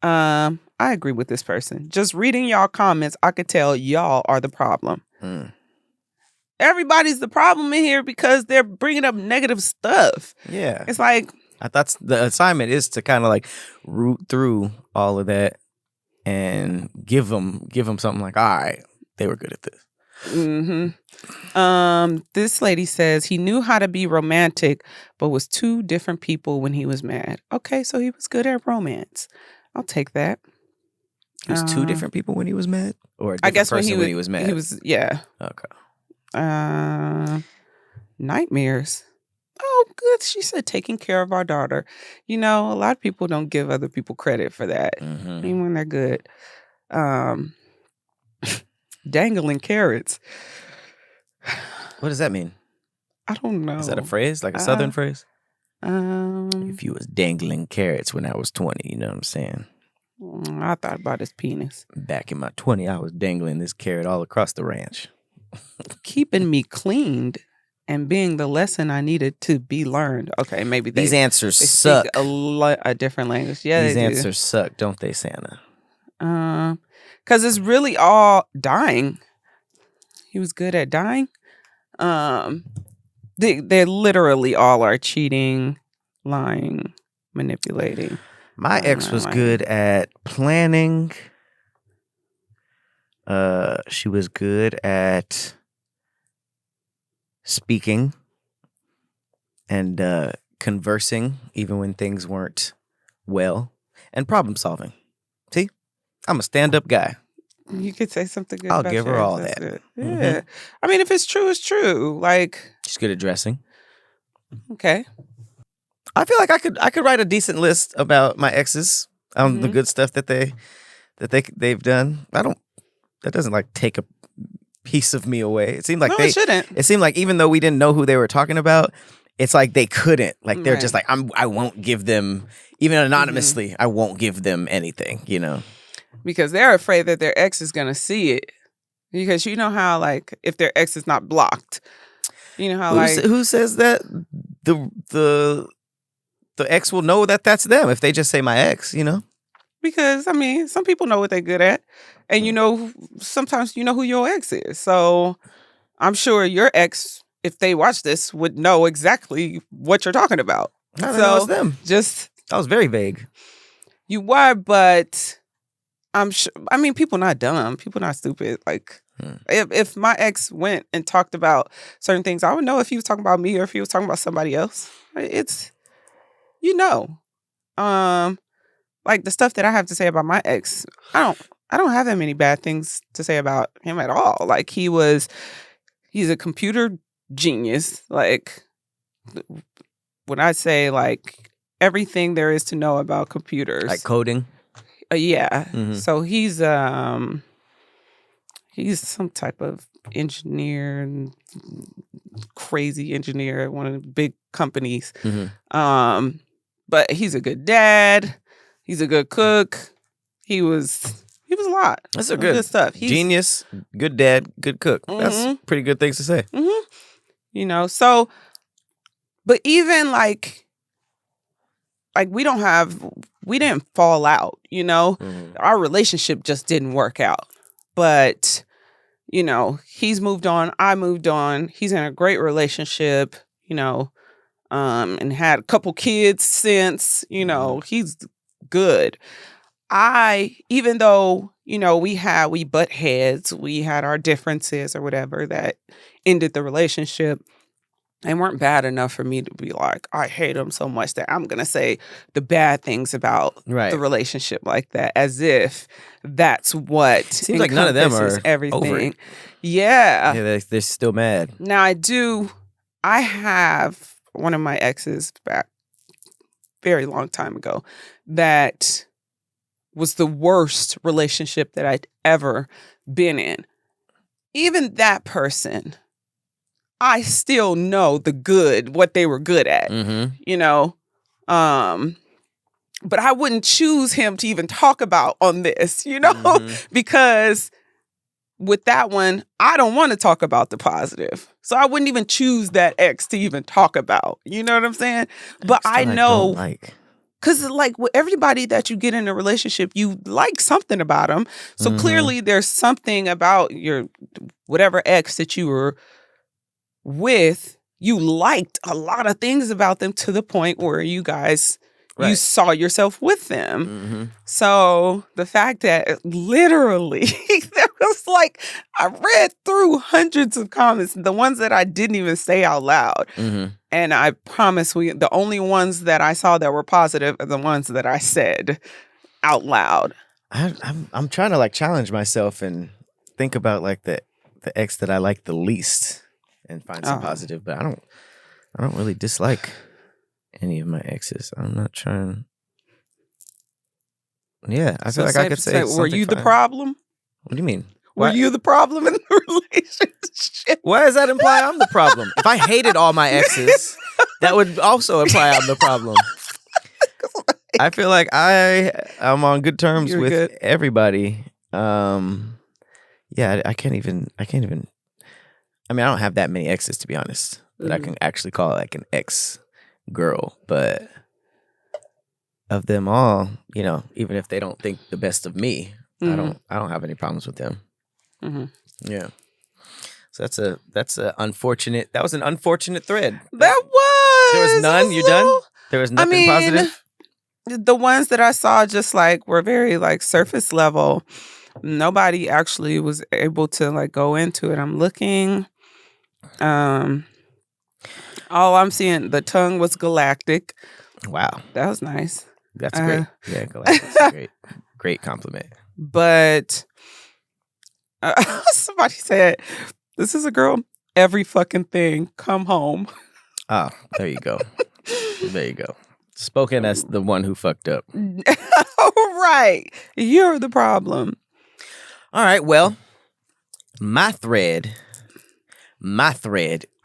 [SPEAKER 2] I agree with this person. Just reading y'all comments, I could tell y'all are the problem. Everybody's the problem in here because they're bringing up negative stuff.
[SPEAKER 1] Yeah.
[SPEAKER 2] It's like,
[SPEAKER 1] I thought the assignment is to kind of like root through all of that and give them something like, all right, they were good at this.
[SPEAKER 2] This lady says he knew how to be romantic, but was two different people when he was mad. Okay, so he was good at romance. I'll take that.
[SPEAKER 1] He was two different people when he was mad? Or a
[SPEAKER 2] I guess
[SPEAKER 1] when he was mad?
[SPEAKER 2] He was, yeah.
[SPEAKER 1] Okay.
[SPEAKER 2] Nightmares. Oh, good. She said taking care of our daughter. You know, a lot of people don't give other people credit for that, even when they're good. Dangling carrots.
[SPEAKER 1] What does that mean?
[SPEAKER 2] I don't know.
[SPEAKER 1] Is that a phrase? Like a Southern phrase?
[SPEAKER 2] If
[SPEAKER 1] you was dangling carrots when I was 20, you know what I'm saying?
[SPEAKER 2] I thought about his penis.
[SPEAKER 1] Back in my 20, I was dangling this carrot all across the ranch.
[SPEAKER 2] Keeping me cleaned and being the lesson I needed to be learned. Okay, maybe
[SPEAKER 1] these answers suck.
[SPEAKER 2] Speak a different language. Yeah,
[SPEAKER 1] these answers suck, don't they, Santa?
[SPEAKER 2] Because it's really all dying. He was good at dying. They literally all are cheating, lying, manipulating.
[SPEAKER 1] My ex was good at planning. She was good at speaking and conversing, even when things weren't well, and problem solving. See, I'm a stand-up guy.
[SPEAKER 2] You could say something good.
[SPEAKER 1] I'll
[SPEAKER 2] about
[SPEAKER 1] give her
[SPEAKER 2] your
[SPEAKER 1] all
[SPEAKER 2] ex.
[SPEAKER 1] that.
[SPEAKER 2] That's good. Yeah, I mean, if it's true, it's true. Like,
[SPEAKER 1] she's good at dressing.
[SPEAKER 2] Okay.
[SPEAKER 1] I feel like I could write a decent list about my exes, the good stuff that they've done. That doesn't like take a piece of me away. It seemed like
[SPEAKER 2] No, it shouldn't.
[SPEAKER 1] It seemed like even though we didn't know who they were talking about, it's like they couldn't. Like they're just
[SPEAKER 2] Right.
[SPEAKER 1] like I won't give them even anonymously. I won't give them anything. You know,
[SPEAKER 2] Because they're afraid that their ex is gonna see it. Because you know how like if their ex is not blocked, you know how
[SPEAKER 1] who says that the ex will know that that's them if they just say my ex. You know.
[SPEAKER 2] because I mean some people know what they're good at, and you know sometimes you know who your ex is. So I'm sure your ex, if they watch this, would know exactly what you're talking about.
[SPEAKER 1] I don't know it's them.
[SPEAKER 2] Just
[SPEAKER 1] That was very vague.
[SPEAKER 2] you were, but I'm sure. I mean, people not dumb. People not stupid. Like if my ex went and talked about certain things, I would know if he was talking about me or if he was talking about somebody else. It's you know, like the stuff that I have to say about my ex. I don't have that many bad things to say about him at all. Like he's a computer genius. Like when I say like everything there is to know about computers,
[SPEAKER 1] Like coding.
[SPEAKER 2] Yeah.
[SPEAKER 1] Mhm.
[SPEAKER 2] So he's some type of engineer, crazy engineer at one of the big companies.
[SPEAKER 1] Mhm.
[SPEAKER 2] But he's a good dad. He's a good cook. He was a lot.
[SPEAKER 1] That's
[SPEAKER 2] Some good stuff. He's
[SPEAKER 1] Genius, good dad, good cook. That's pretty good things to say.
[SPEAKER 2] you know, so but even like we didn't fall out, you know. Our relationship just didn't work out. But you know, he's moved on, I moved on. He's in a great relationship, you know, and had a couple kids since, you know, he's good. Even though, you know, we butt heads, we had our differences or whatever that ended the relationship. They weren't bad enough for me to be like, I hate him so much that I'm going to say the bad things about the relationship like that, as if that's what
[SPEAKER 1] seems like none of them are
[SPEAKER 2] everything.
[SPEAKER 1] over it.
[SPEAKER 2] Yeah.
[SPEAKER 1] Yeah, they're still mad.
[SPEAKER 2] Now I have one of my exes back very long time ago that was the worst relationship that I'd ever been in. Even that person, I still know what they were good at, you know? But I wouldn't choose him to even talk about on this, you know? Because with that one, I don't want to talk about the positive. So I wouldn't even choose that ex to even talk about. You know what I'm saying? But I know, because like with everybody that you get in a relationship, you like something about them. So clearly there's something about your whatever ex that you were with, you liked a lot of things about them to the point where you guys, you saw yourself with them. So the fact that literally there was like, I read through hundreds of comments, the ones that I didn't even say out loud. And I promise the only ones that I saw that were positive are the ones that I said out loud.
[SPEAKER 1] I'm trying to like challenge myself and think about like the ex that I like the least and find some positive, but I don't really dislike any of my exes. I'm not trying. Yeah, I feel like I could say.
[SPEAKER 2] Were you the problem?
[SPEAKER 1] What do you mean?
[SPEAKER 2] Were you the problem in the relationship?
[SPEAKER 1] Why does that imply I'm the problem? If I hated all my exes, that would also imply I'm the problem. I feel like I'm on good terms with everybody. Yeah, I can't even. I mean, I don't have that many exes, to be honest, that I can actually call like an ex girl. But of them all, you know, even if they don't think the best of me, I don't have any problems with them. Yeah. So that's a unfortunate. That was an unfortunate thread.
[SPEAKER 2] That was.
[SPEAKER 1] There was none. You're done. There was nothing positive.
[SPEAKER 2] The ones that I saw just like were very like surface level. Nobody actually was able to like go into it. I'm looking. All I'm seeing, the tongue was galactic.
[SPEAKER 1] Wow.
[SPEAKER 2] That was nice.
[SPEAKER 1] That's great. Yeah, galactic's a great compliment.
[SPEAKER 2] But somebody said, this is a girl, every fucking thing, come home.
[SPEAKER 1] Oh, there you go. There you go. Spoken as the one who fucked up.
[SPEAKER 2] Right. You're the problem.
[SPEAKER 1] All right. Well, my thread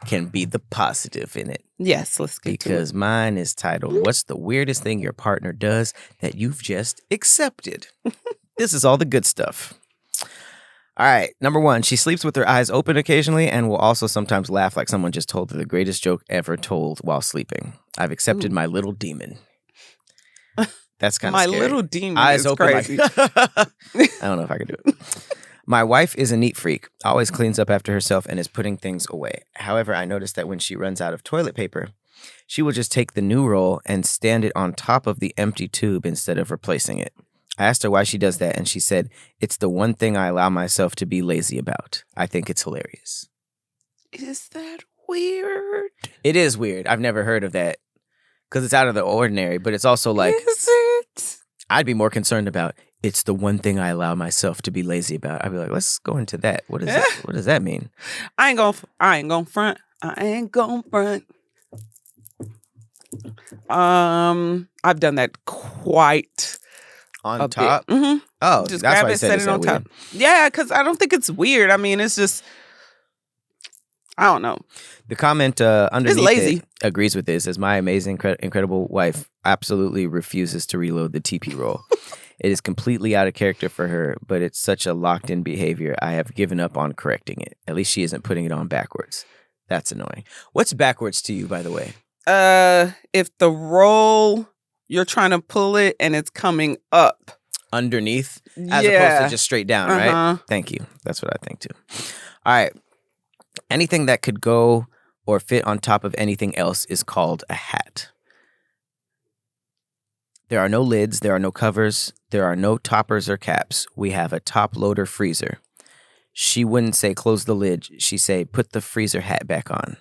[SPEAKER 1] can be the positive in it.
[SPEAKER 2] Yes, let's get to it.
[SPEAKER 1] Because mine is titled, What's the Weirdest Thing Your Partner Does That You've Just Accepted? This is all the good stuff. All right. Number 1, she sleeps with her eyes open occasionally and will also sometimes laugh like someone just told her the greatest joke ever told while sleeping. I've accepted my little demon. That's kind of scary.
[SPEAKER 2] My little demon
[SPEAKER 1] eyes
[SPEAKER 2] is
[SPEAKER 1] open
[SPEAKER 2] crazy.
[SPEAKER 1] I don't know if I can do it. My wife is a neat freak, always cleans up after herself and is putting things away. However, I noticed that when she runs out of toilet paper, she will just take the new roll and stand it on top of the empty tube instead of replacing it. I asked her why she does that, and she said, it's the one thing I allow myself to be lazy about. I think it's hilarious.
[SPEAKER 2] Is that weird?
[SPEAKER 1] It is weird. I've never heard of that because it's out of the ordinary, but it's also like,
[SPEAKER 2] Is it?
[SPEAKER 1] I'd be more concerned about, it's the one thing I allow myself to be lazy about. I'd be like, let's go into that. What does that mean?
[SPEAKER 2] I ain't gonna front. I've done that quite
[SPEAKER 1] on top?
[SPEAKER 2] Mm-hmm.
[SPEAKER 1] Oh,
[SPEAKER 2] just
[SPEAKER 1] that's
[SPEAKER 2] grab
[SPEAKER 1] why I
[SPEAKER 2] it,
[SPEAKER 1] said
[SPEAKER 2] set
[SPEAKER 1] is
[SPEAKER 2] it
[SPEAKER 1] that
[SPEAKER 2] on top.
[SPEAKER 1] weird?
[SPEAKER 2] Yeah, because I don't think it's weird. I mean, it's just, I don't know.
[SPEAKER 1] The comment underneath
[SPEAKER 2] It's lazy.
[SPEAKER 1] it agrees with this, as my amazing, incredible wife absolutely refuses to reload the TP roll. It is completely out of character for her, but it's such a locked-in behavior, I have given up on correcting it. At least she isn't putting it on backwards. That's annoying. What's backwards to you, by the way?
[SPEAKER 2] If the roll, you're trying to pull it and it's coming up.
[SPEAKER 1] Underneath? As opposed to just straight down, right? Thank you. That's what I think, too. All right. Anything that could go or fit on top of anything else is called a hat. There are no lids, there are no covers, there are no toppers or caps. We have a top loader freezer. She wouldn't say close the lid. She'd say put the freezer hat back on.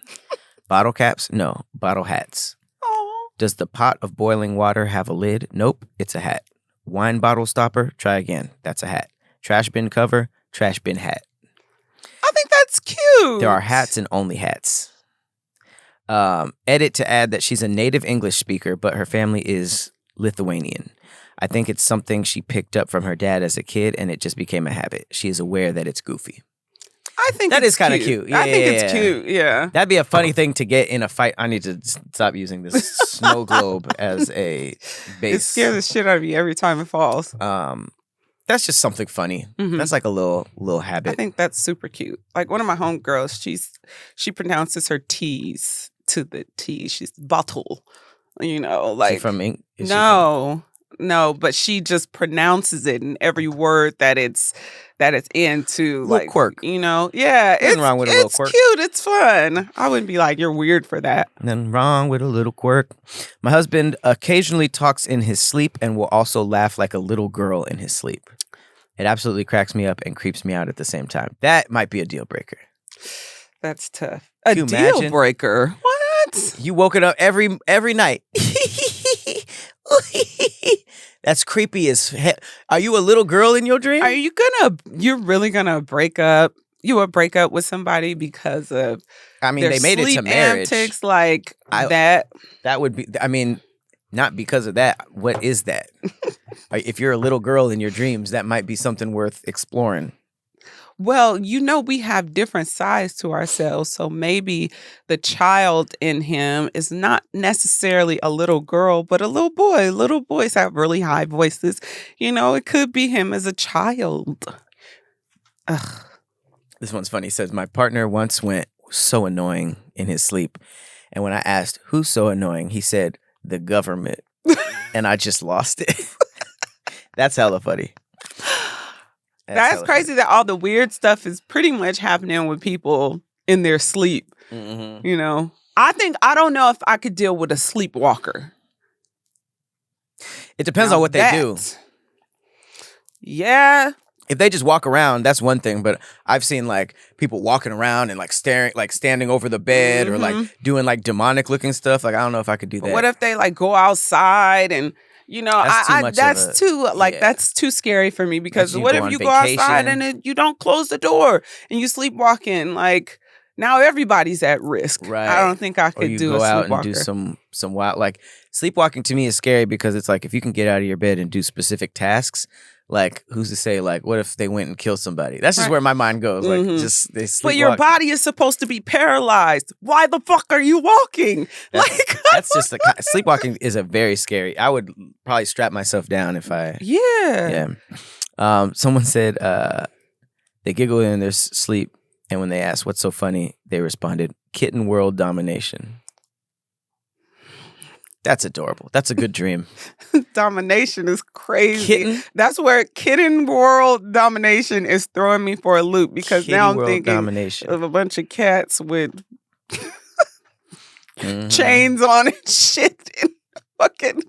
[SPEAKER 1] Bottle caps? No, bottle hats.
[SPEAKER 2] Aww.
[SPEAKER 1] Does the pot of boiling water have a lid? Nope, it's a hat. Wine bottle stopper? Try again. That's a hat. Trash bin cover? Trash bin hat.
[SPEAKER 2] I think that's cute.
[SPEAKER 1] There are hats and only hats. Edit to add that she's a native English speaker, but her family is Lithuanian. I think it's something she picked up from her dad as a kid, and it just became a habit. She is aware that it's goofy.
[SPEAKER 2] I think
[SPEAKER 1] that
[SPEAKER 2] it's
[SPEAKER 1] is kind of cute. Yeah,
[SPEAKER 2] I think it's cute. Yeah,
[SPEAKER 1] that'd be a funny thing to get in a fight. I need to stop using this snow globe as a base.
[SPEAKER 2] It scares the shit out of me every time it falls.
[SPEAKER 1] That's just something funny.
[SPEAKER 2] Mm-hmm.
[SPEAKER 1] That's like a little habit.
[SPEAKER 2] I think that's super cute. Like one of my homegirls, she pronounces her T's to the T. She's bottle. You know, like
[SPEAKER 1] she from England?
[SPEAKER 2] No, but she just pronounces it in every word that it's into.
[SPEAKER 1] Like quirk.
[SPEAKER 2] You know, yeah.
[SPEAKER 1] Nothing wrong with a little quirk.
[SPEAKER 2] It's cute. It's fun. I wouldn't be like, you're weird for that.
[SPEAKER 1] Nothing wrong with a little quirk. My husband occasionally talks in his sleep and will also laugh like a little girl in his sleep. It absolutely cracks me up and creeps me out at the same time. That might be a deal breaker.
[SPEAKER 2] That's tough. A deal breaker? What?
[SPEAKER 1] You woke it up every night. That's creepy as hell. Are you a little girl in your dream?
[SPEAKER 2] You're really gonna break up? You would break up with somebody because of
[SPEAKER 1] they made it to marriage.
[SPEAKER 2] Antics like that.
[SPEAKER 1] That would be, not because of that. What is that? If you're a little girl in your dreams, that might be something worth exploring.
[SPEAKER 2] Well, we have different sides to ourselves. So maybe the child in him is not necessarily a little girl, but a little boy. Little boys have really high voices. It could be him as a child. Ugh.
[SPEAKER 1] This one's funny. It says, my partner once went so annoying in his sleep. And when I asked, who's so annoying? He said, the government. And I just lost it. That's hella funny.
[SPEAKER 2] That's crazy that all the weird stuff is pretty much happening with people in their sleep. Mm-hmm. I don't know if I could deal with a sleepwalker.
[SPEAKER 1] It depends on what they do.
[SPEAKER 2] Yeah.
[SPEAKER 1] If they just walk around, that's one thing. But I've seen like people walking around and like staring, like standing over the bed or like doing like demonic looking stuff. Like I don't know if I could do that.
[SPEAKER 2] What if they like go outside and that's too scary for me because what if you go outside and you don't close the door and you sleepwalking? Like now everybody's at risk.
[SPEAKER 1] Right.
[SPEAKER 2] I don't think I
[SPEAKER 1] Or
[SPEAKER 2] could
[SPEAKER 1] you
[SPEAKER 2] do
[SPEAKER 1] go
[SPEAKER 2] a
[SPEAKER 1] out
[SPEAKER 2] sleepwalker.
[SPEAKER 1] and do some wild, like sleepwalking to me is scary because it's like if you can get out of your bed and do specific tasks, like who's to say, like what if they went and killed somebody? That's just
[SPEAKER 2] Right.
[SPEAKER 1] where my mind goes. Like
[SPEAKER 2] Mhm.
[SPEAKER 1] just they sleepwalk.
[SPEAKER 2] But your body is supposed to be paralyzed. Why the fuck are you walking?
[SPEAKER 1] That's just sleepwalking is a very scary. I would probably strap myself down if I.
[SPEAKER 2] Yeah.
[SPEAKER 1] Someone said they giggle in their sleep, and when they asked what's so funny, they responded, "Kitten world domination." That's adorable. That's a good dream.
[SPEAKER 2] Domination is crazy.
[SPEAKER 1] Kitten?
[SPEAKER 2] That's where kitten world domination is throwing me for a loop because
[SPEAKER 1] Kitty
[SPEAKER 2] now I'm
[SPEAKER 1] world
[SPEAKER 2] thinking
[SPEAKER 1] domination.
[SPEAKER 2] of a bunch of cats with
[SPEAKER 1] Mhm.
[SPEAKER 2] chains on and shit and fucking.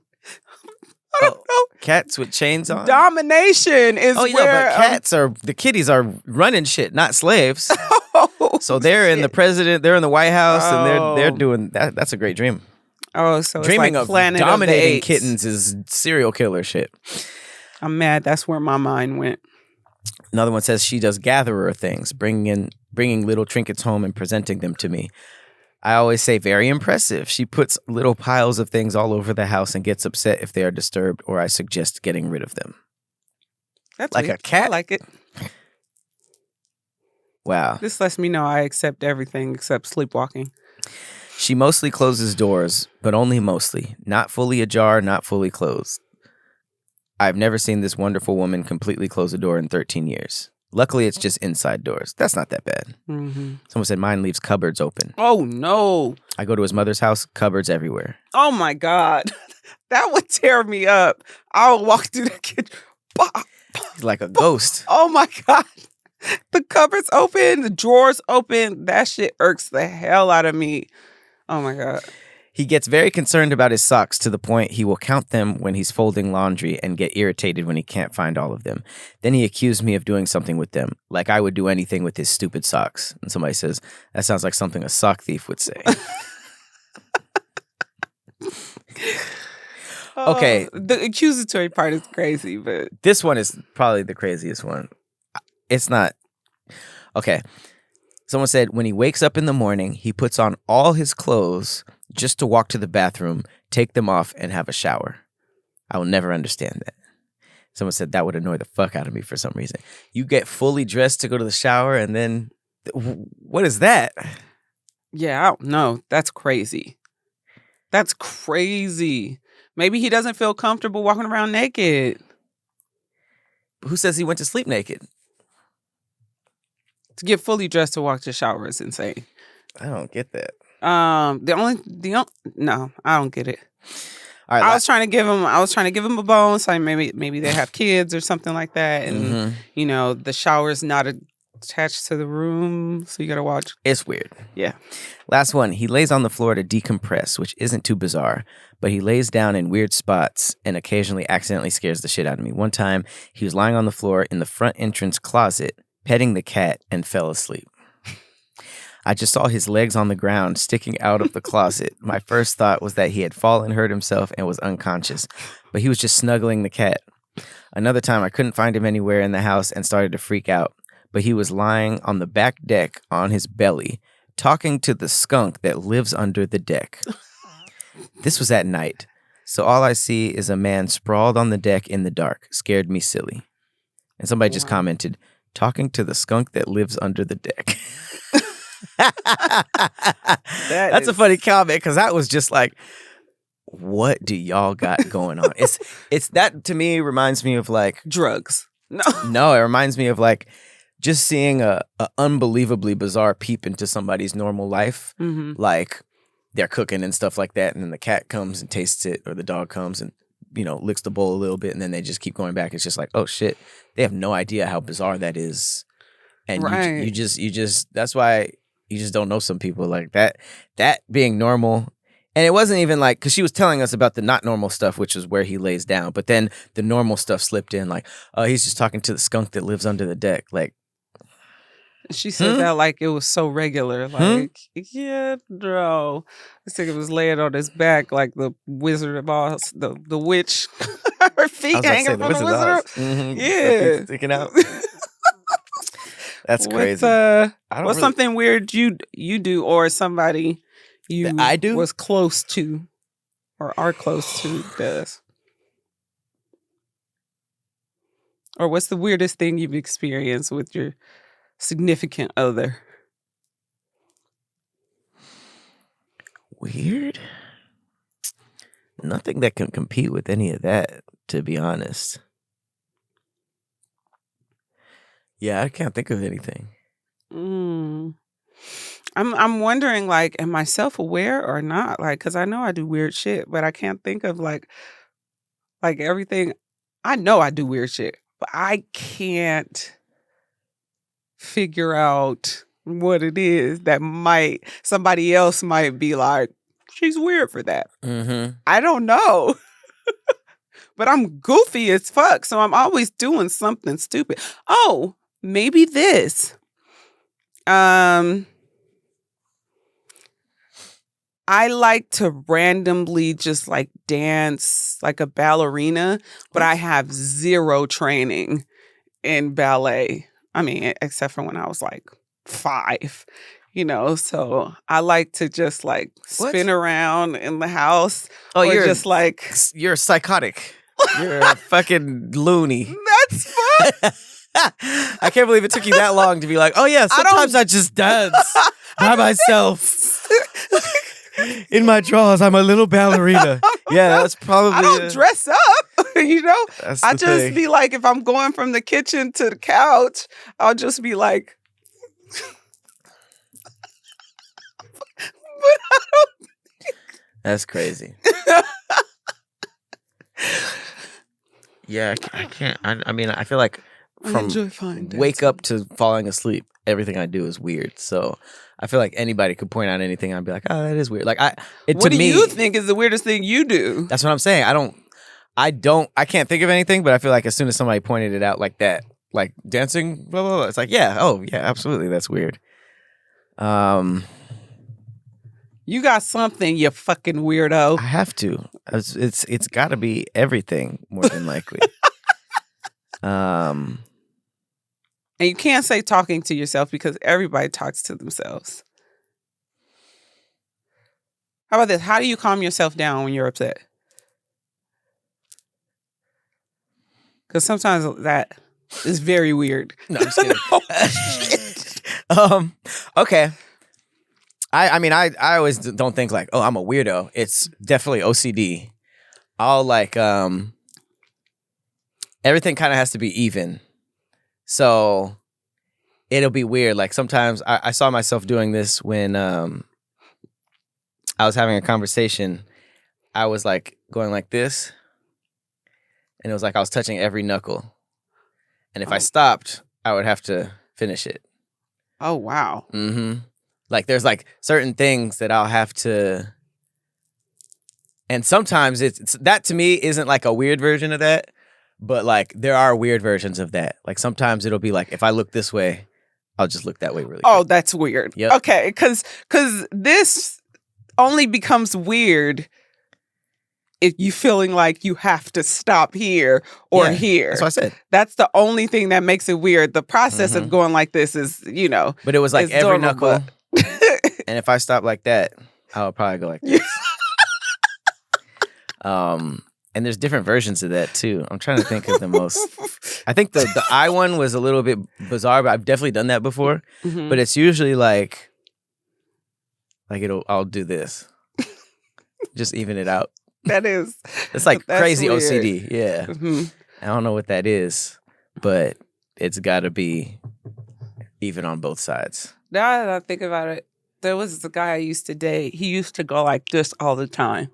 [SPEAKER 2] I don't know.
[SPEAKER 1] Cats with chains on.
[SPEAKER 2] Domination is
[SPEAKER 1] Oh yeah,
[SPEAKER 2] where
[SPEAKER 1] but cats are the kitties are running shit, not slaves.
[SPEAKER 2] oh,
[SPEAKER 1] So they're in the president, they're in the White House, and they're
[SPEAKER 2] Oh.
[SPEAKER 1] doing that. That's a great dream.
[SPEAKER 2] Oh, so
[SPEAKER 1] Dreaming
[SPEAKER 2] it's like
[SPEAKER 1] of
[SPEAKER 2] Planet
[SPEAKER 1] dominating
[SPEAKER 2] of the Apes.
[SPEAKER 1] kittens is serial killer shit.
[SPEAKER 2] I'm mad. That's where my mind went.
[SPEAKER 1] Another one says she does gatherer things, bringing little trinkets home and presenting them to me. I always say very impressive. She puts little piles of things all over the house and gets upset if they are disturbed or I suggest getting rid of them.
[SPEAKER 2] That's
[SPEAKER 1] Like
[SPEAKER 2] sweet.
[SPEAKER 1] a cat?
[SPEAKER 2] I like it.
[SPEAKER 1] Wow.
[SPEAKER 2] This lets me know I accept everything except sleepwalking.
[SPEAKER 1] She mostly closes doors, but only mostly. Not fully ajar, not fully closed. I've never seen this wonderful woman completely close a door in 13 years. Luckily, it's just inside doors. That's not that bad.
[SPEAKER 2] Mm-hmm.
[SPEAKER 1] Someone said mine leaves cupboards open.
[SPEAKER 2] Oh, no.
[SPEAKER 1] I go to his mother's house, cupboards everywhere.
[SPEAKER 2] Oh, my God. That would tear me up. I would walk through the kitchen.
[SPEAKER 1] He's like a ghost.
[SPEAKER 2] Oh, my God. The cupboards open, the drawers open. That shit irks the hell out of me. Oh, my God.
[SPEAKER 1] He gets very concerned about his socks to the point he will count them when he's folding laundry and get irritated when he can't find all of them. Then he accused me of doing something with them, like I would do anything with his stupid socks. And somebody says, that sounds like something a sock thief would say. Okay.
[SPEAKER 2] The accusatory part is crazy, but
[SPEAKER 1] This one is probably the craziest one. It's not. Okay. Someone said when he wakes up in the morning, he puts on all his clothes just to walk to the bathroom, take them off, and have a shower. I will never understand that. Someone said that would annoy the fuck out of me for some reason. You get fully dressed to go to the shower, and then what is that?
[SPEAKER 2] yeah, I don't know. That's crazy. That's crazy. Maybe he doesn't feel comfortable walking around naked.
[SPEAKER 1] Who says he went to sleep naked?
[SPEAKER 2] To get fully dressed to walk to the shower is insane.
[SPEAKER 1] I don't get that.
[SPEAKER 2] No, I don't get it.
[SPEAKER 1] All right,
[SPEAKER 2] I was trying to give him a bone, so maybe they have kids or something like that, and
[SPEAKER 1] Mhm.
[SPEAKER 2] the shower's not attached to the room, so you gotta watch.
[SPEAKER 1] It's weird.
[SPEAKER 2] Yeah.
[SPEAKER 1] Last one. He lays on the floor to decompress, which isn't too bizarre, but he lays down in weird spots and occasionally accidentally scares the shit out of me. One time, he was lying on the floor in the front entrance closet, petting the cat, and fell asleep. I just saw his legs on the ground sticking out of the closet. My first thought was that he had fallen, hurt himself, and was unconscious, but he was just snuggling the cat. Another time, I couldn't find him anywhere in the house and started to freak out, but he was lying on the back deck on his belly, talking to the skunk that lives under the deck. This was at night, so all I see is a man sprawled on the deck in the dark. Scared me silly. And somebody just commented, talking to the skunk that lives under the deck. That's a funny comment because that was just like, what do y'all got going on? It's that to me reminds me of like
[SPEAKER 2] drugs.
[SPEAKER 1] No, it reminds me of like just seeing a unbelievably bizarre peep into somebody's normal life.
[SPEAKER 2] Mm-hmm.
[SPEAKER 1] Like they're cooking and stuff like that, and then the cat comes and tastes it, or the dog comes and licks the bowl a little bit, and then they just keep going back. It's just like, oh shit, they have no idea how bizarre that is, and
[SPEAKER 2] Right.
[SPEAKER 1] you just that's why you just don't know some people like that being normal. And it wasn't even like, because she was telling us about the not normal stuff, which is where he lays down, but then the normal stuff slipped in, like, oh, he's just talking to the skunk that lives under the deck. Like,
[SPEAKER 2] She said that like it was so regular. Like, yeah, bro. This nigga was laying on his back like the Wizard of Oz, the witch. Her feet hanging from the Wizard of Oz.
[SPEAKER 1] Mm-hmm.
[SPEAKER 2] Yeah.
[SPEAKER 1] Sticking out. That's
[SPEAKER 2] What's
[SPEAKER 1] crazy. I don't
[SPEAKER 2] what's
[SPEAKER 1] really,
[SPEAKER 2] something weird you do or somebody you
[SPEAKER 1] that I do.
[SPEAKER 2] was close to or are close to does? Or what's the weirdest thing you've experienced with your significant other?
[SPEAKER 1] Weird? Nothing that can compete with any of that, to be honest. Yeah, I can't think of anything.
[SPEAKER 2] Mm. I'm wondering, like, am I self-aware or not? Like, because I know I do weird shit, but I can't think of like everything. I know I do weird shit, but I can't figure out what it is that somebody else might be like, she's weird for that.
[SPEAKER 1] Mm-hmm.
[SPEAKER 2] I don't know. But I'm goofy as fuck, so I'm always doing something stupid. Oh, maybe this. I like to randomly just like dance like a ballerina, but I have zero training in ballet. I mean, except for when I was like 5, so I like to just like
[SPEAKER 1] What?
[SPEAKER 2] spin around in the house
[SPEAKER 1] Oh,
[SPEAKER 2] or just like,
[SPEAKER 1] you're psychotic. You're a fucking loony.
[SPEAKER 2] that's fun.
[SPEAKER 1] I can't believe it took you that long to be like, oh yeah, sometimes I just dance by myself. In my drawers, I'm a little ballerina. Yeah, that's probably.
[SPEAKER 2] I don't dress up,
[SPEAKER 1] That's
[SPEAKER 2] I
[SPEAKER 1] the
[SPEAKER 2] just
[SPEAKER 1] thing.
[SPEAKER 2] be like, if I'm going from the kitchen to the couch, I'll just be like,
[SPEAKER 1] That's crazy. Yeah, I can't. I mean, I feel like
[SPEAKER 2] I
[SPEAKER 1] from
[SPEAKER 2] enjoy fine
[SPEAKER 1] wake
[SPEAKER 2] dancing.
[SPEAKER 1] up to falling asleep, everything I do is weird. So I feel like anybody could point out anything, and I'd be like, oh, that is weird. Like
[SPEAKER 2] What
[SPEAKER 1] to
[SPEAKER 2] do
[SPEAKER 1] me,
[SPEAKER 2] you think is the weirdest thing you do?
[SPEAKER 1] that's what I'm saying. I can't think of anything, but I feel like as soon as somebody pointed it out like that, like dancing, blah blah blah, it's like, yeah, oh yeah, absolutely, that's weird.
[SPEAKER 2] You got something, you fucking weirdo.
[SPEAKER 1] I have to. It's got to be everything more than likely.
[SPEAKER 2] And you can't say talking to yourself because everybody talks to themselves. How about this? How do you calm yourself down when you're upset? Because sometimes that is very weird.
[SPEAKER 1] No, I'm just kidding. Okay. I mean, I always don't think like, oh, I'm a weirdo. It's definitely OCD. I'll like, everything kind of has to be even. So it'll be weird. Like sometimes I saw myself doing this when I was having a conversation. I was like going like this, and it was like I was touching every knuckle. And if I stopped, I would have to finish it.
[SPEAKER 2] Oh, wow.
[SPEAKER 1] Mm-hmm. Like there's like certain things that I'll have to, and sometimes it's that to me isn't like a weird version of that, but like there are weird versions of that. Like sometimes it'll be like if I look this way, I'll just look that way really quick.
[SPEAKER 2] Oh, that's weird.
[SPEAKER 1] Yep.
[SPEAKER 2] Okay, because this only becomes weird if you feeling like you have to stop here or
[SPEAKER 1] Yeah,
[SPEAKER 2] here.
[SPEAKER 1] That's what I said.
[SPEAKER 2] That's the only thing that makes it weird. The process of going like this is,
[SPEAKER 1] But it was like
[SPEAKER 2] it's
[SPEAKER 1] every
[SPEAKER 2] normal,
[SPEAKER 1] knuckle. And if I stop like that, I would probably go like this. And there's different versions of that too. I'm trying to think of the most. I think the eye one was a little bit bizarre, but I've definitely done that before.
[SPEAKER 2] Mhm.
[SPEAKER 1] But it's usually like I'll do this, just even it out.
[SPEAKER 2] That is.
[SPEAKER 1] It's like
[SPEAKER 2] That's
[SPEAKER 1] crazy
[SPEAKER 2] weird.
[SPEAKER 1] OCD. Yeah,
[SPEAKER 2] Mhm.
[SPEAKER 1] I don't know what that is, but it's got to be even on both sides.
[SPEAKER 2] Now that I think about it, there was this guy I used to date. He used to go like this all the time.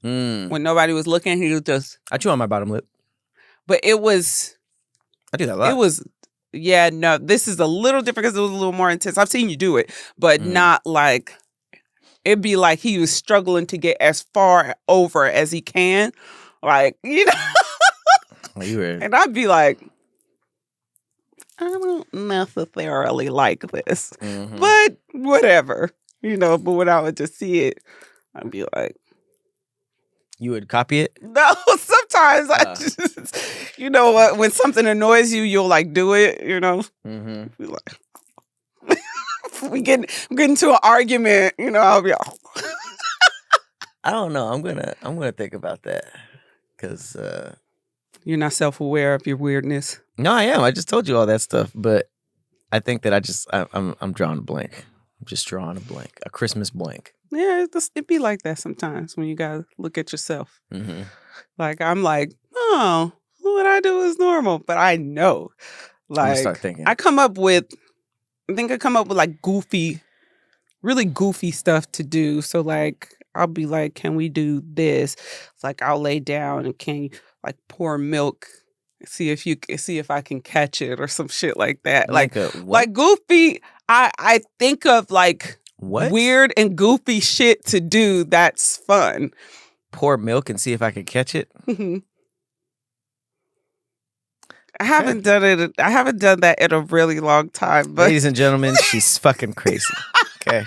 [SPEAKER 2] When nobody was looking, he would just.
[SPEAKER 1] I chew on my bottom lip.
[SPEAKER 2] But it was.
[SPEAKER 1] I do that a lot.
[SPEAKER 2] It was. Yeah, no, this is a little different because it was a little more intense. I've seen you do it, but not like. It'd be like he was struggling to get as far over as he can. Like, and I'd be like, I don't necessarily like this, but whatever, but when I would just see it, I'd be like,
[SPEAKER 1] You would copy it?
[SPEAKER 2] No, sometimes I just, you know what? When something annoys you, you'll like do it. You know,
[SPEAKER 1] Mm-hmm.
[SPEAKER 2] we get into an argument. You know, I'll be.
[SPEAKER 1] I don't know. I'm gonna think about that because
[SPEAKER 2] You're not self-aware of your weirdness.
[SPEAKER 1] no, I am. I just told you all that stuff, but I think that I'm drawing a blank. I'm just drawing a blank, a Christmas blank.
[SPEAKER 2] Yeah, it be like that sometimes when you gotta look at yourself.
[SPEAKER 1] Mm-hmm.
[SPEAKER 2] Like I'm like, oh, what I do is normal, but I know.
[SPEAKER 1] I'm gonna
[SPEAKER 2] Like
[SPEAKER 1] start thinking.
[SPEAKER 2] I come up with like goofy, really goofy stuff to do. So like I'll be like, can we do this? It's like I'll lay down and can you like pour milk, see if I can catch it or some shit like that. Like goofy. I think of like
[SPEAKER 1] what
[SPEAKER 2] weird and goofy shit to do that's fun.
[SPEAKER 1] Pour milk and see if I can catch it.
[SPEAKER 2] I haven't done it. I haven't done that in a really long time. But
[SPEAKER 1] ladies and gentlemen, she's fucking crazy. Okay.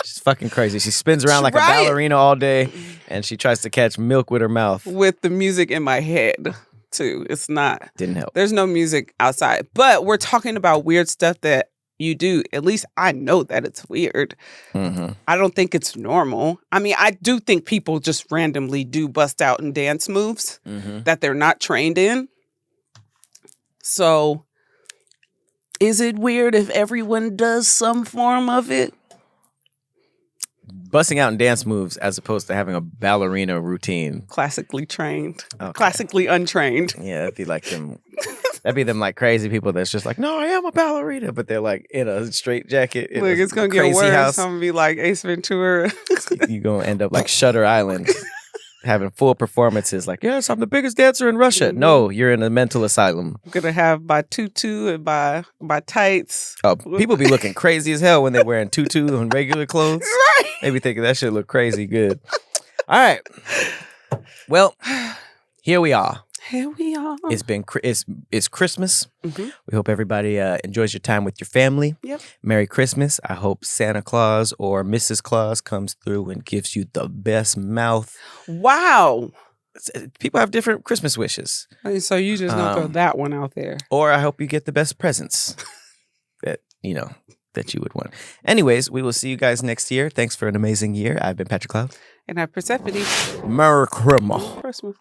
[SPEAKER 1] She's fucking crazy. She spins around like a ballerina all day and she tries to catch milk with her mouth.
[SPEAKER 2] With the music in my head, too. It's not.
[SPEAKER 1] Didn't help.
[SPEAKER 2] There's no music outside. But we're talking about weird stuff that you do. At least I know that it's weird.
[SPEAKER 1] Mm-hmm.
[SPEAKER 2] I don't think it's normal. I mean, I do think people just randomly do bust out in dance moves that they're not trained in. So, is it weird if everyone does some form of it?
[SPEAKER 1] Busting out in dance moves as opposed to having a ballerina routine.
[SPEAKER 2] Classically trained.
[SPEAKER 1] Okay.
[SPEAKER 2] Classically untrained.
[SPEAKER 1] Yeah, that'd be like them. That'd be them like crazy people that's just like, no, I am a ballerina, but they're like in a straight jacket.
[SPEAKER 2] Look, it's gonna get worse. House. I'm gonna be like Ace Ventura.
[SPEAKER 1] You're gonna end up like Shutter Island, having full performances. Like, yes, I'm the biggest dancer in Russia. Mm-hmm. No, you're in a mental asylum.
[SPEAKER 2] I'm gonna have my tutu and my tights.
[SPEAKER 1] Oh, people be looking crazy as hell when they're wearing tutu and regular clothes.
[SPEAKER 2] Right.
[SPEAKER 1] They be thinking that shit look crazy good. All right. Well, here we are.
[SPEAKER 2] Here we are.
[SPEAKER 1] It's Christmas.
[SPEAKER 2] Mm-hmm.
[SPEAKER 1] We hope everybody enjoys your time with your family.
[SPEAKER 2] Yep.
[SPEAKER 1] Merry Christmas. I hope Santa Claus or Mrs. Claus comes through and gives you the best mouth.
[SPEAKER 2] Wow.
[SPEAKER 1] People have different Christmas wishes.
[SPEAKER 2] So you just don't throw that one out there.
[SPEAKER 1] Or I hope you get the best presents that you would want. Anyways, we will see you guys next year. Thanks for an amazing year. I've been Patrick Cloud.
[SPEAKER 2] And I'm Persephone.
[SPEAKER 1] Merry Christmas.
[SPEAKER 2] Christmas.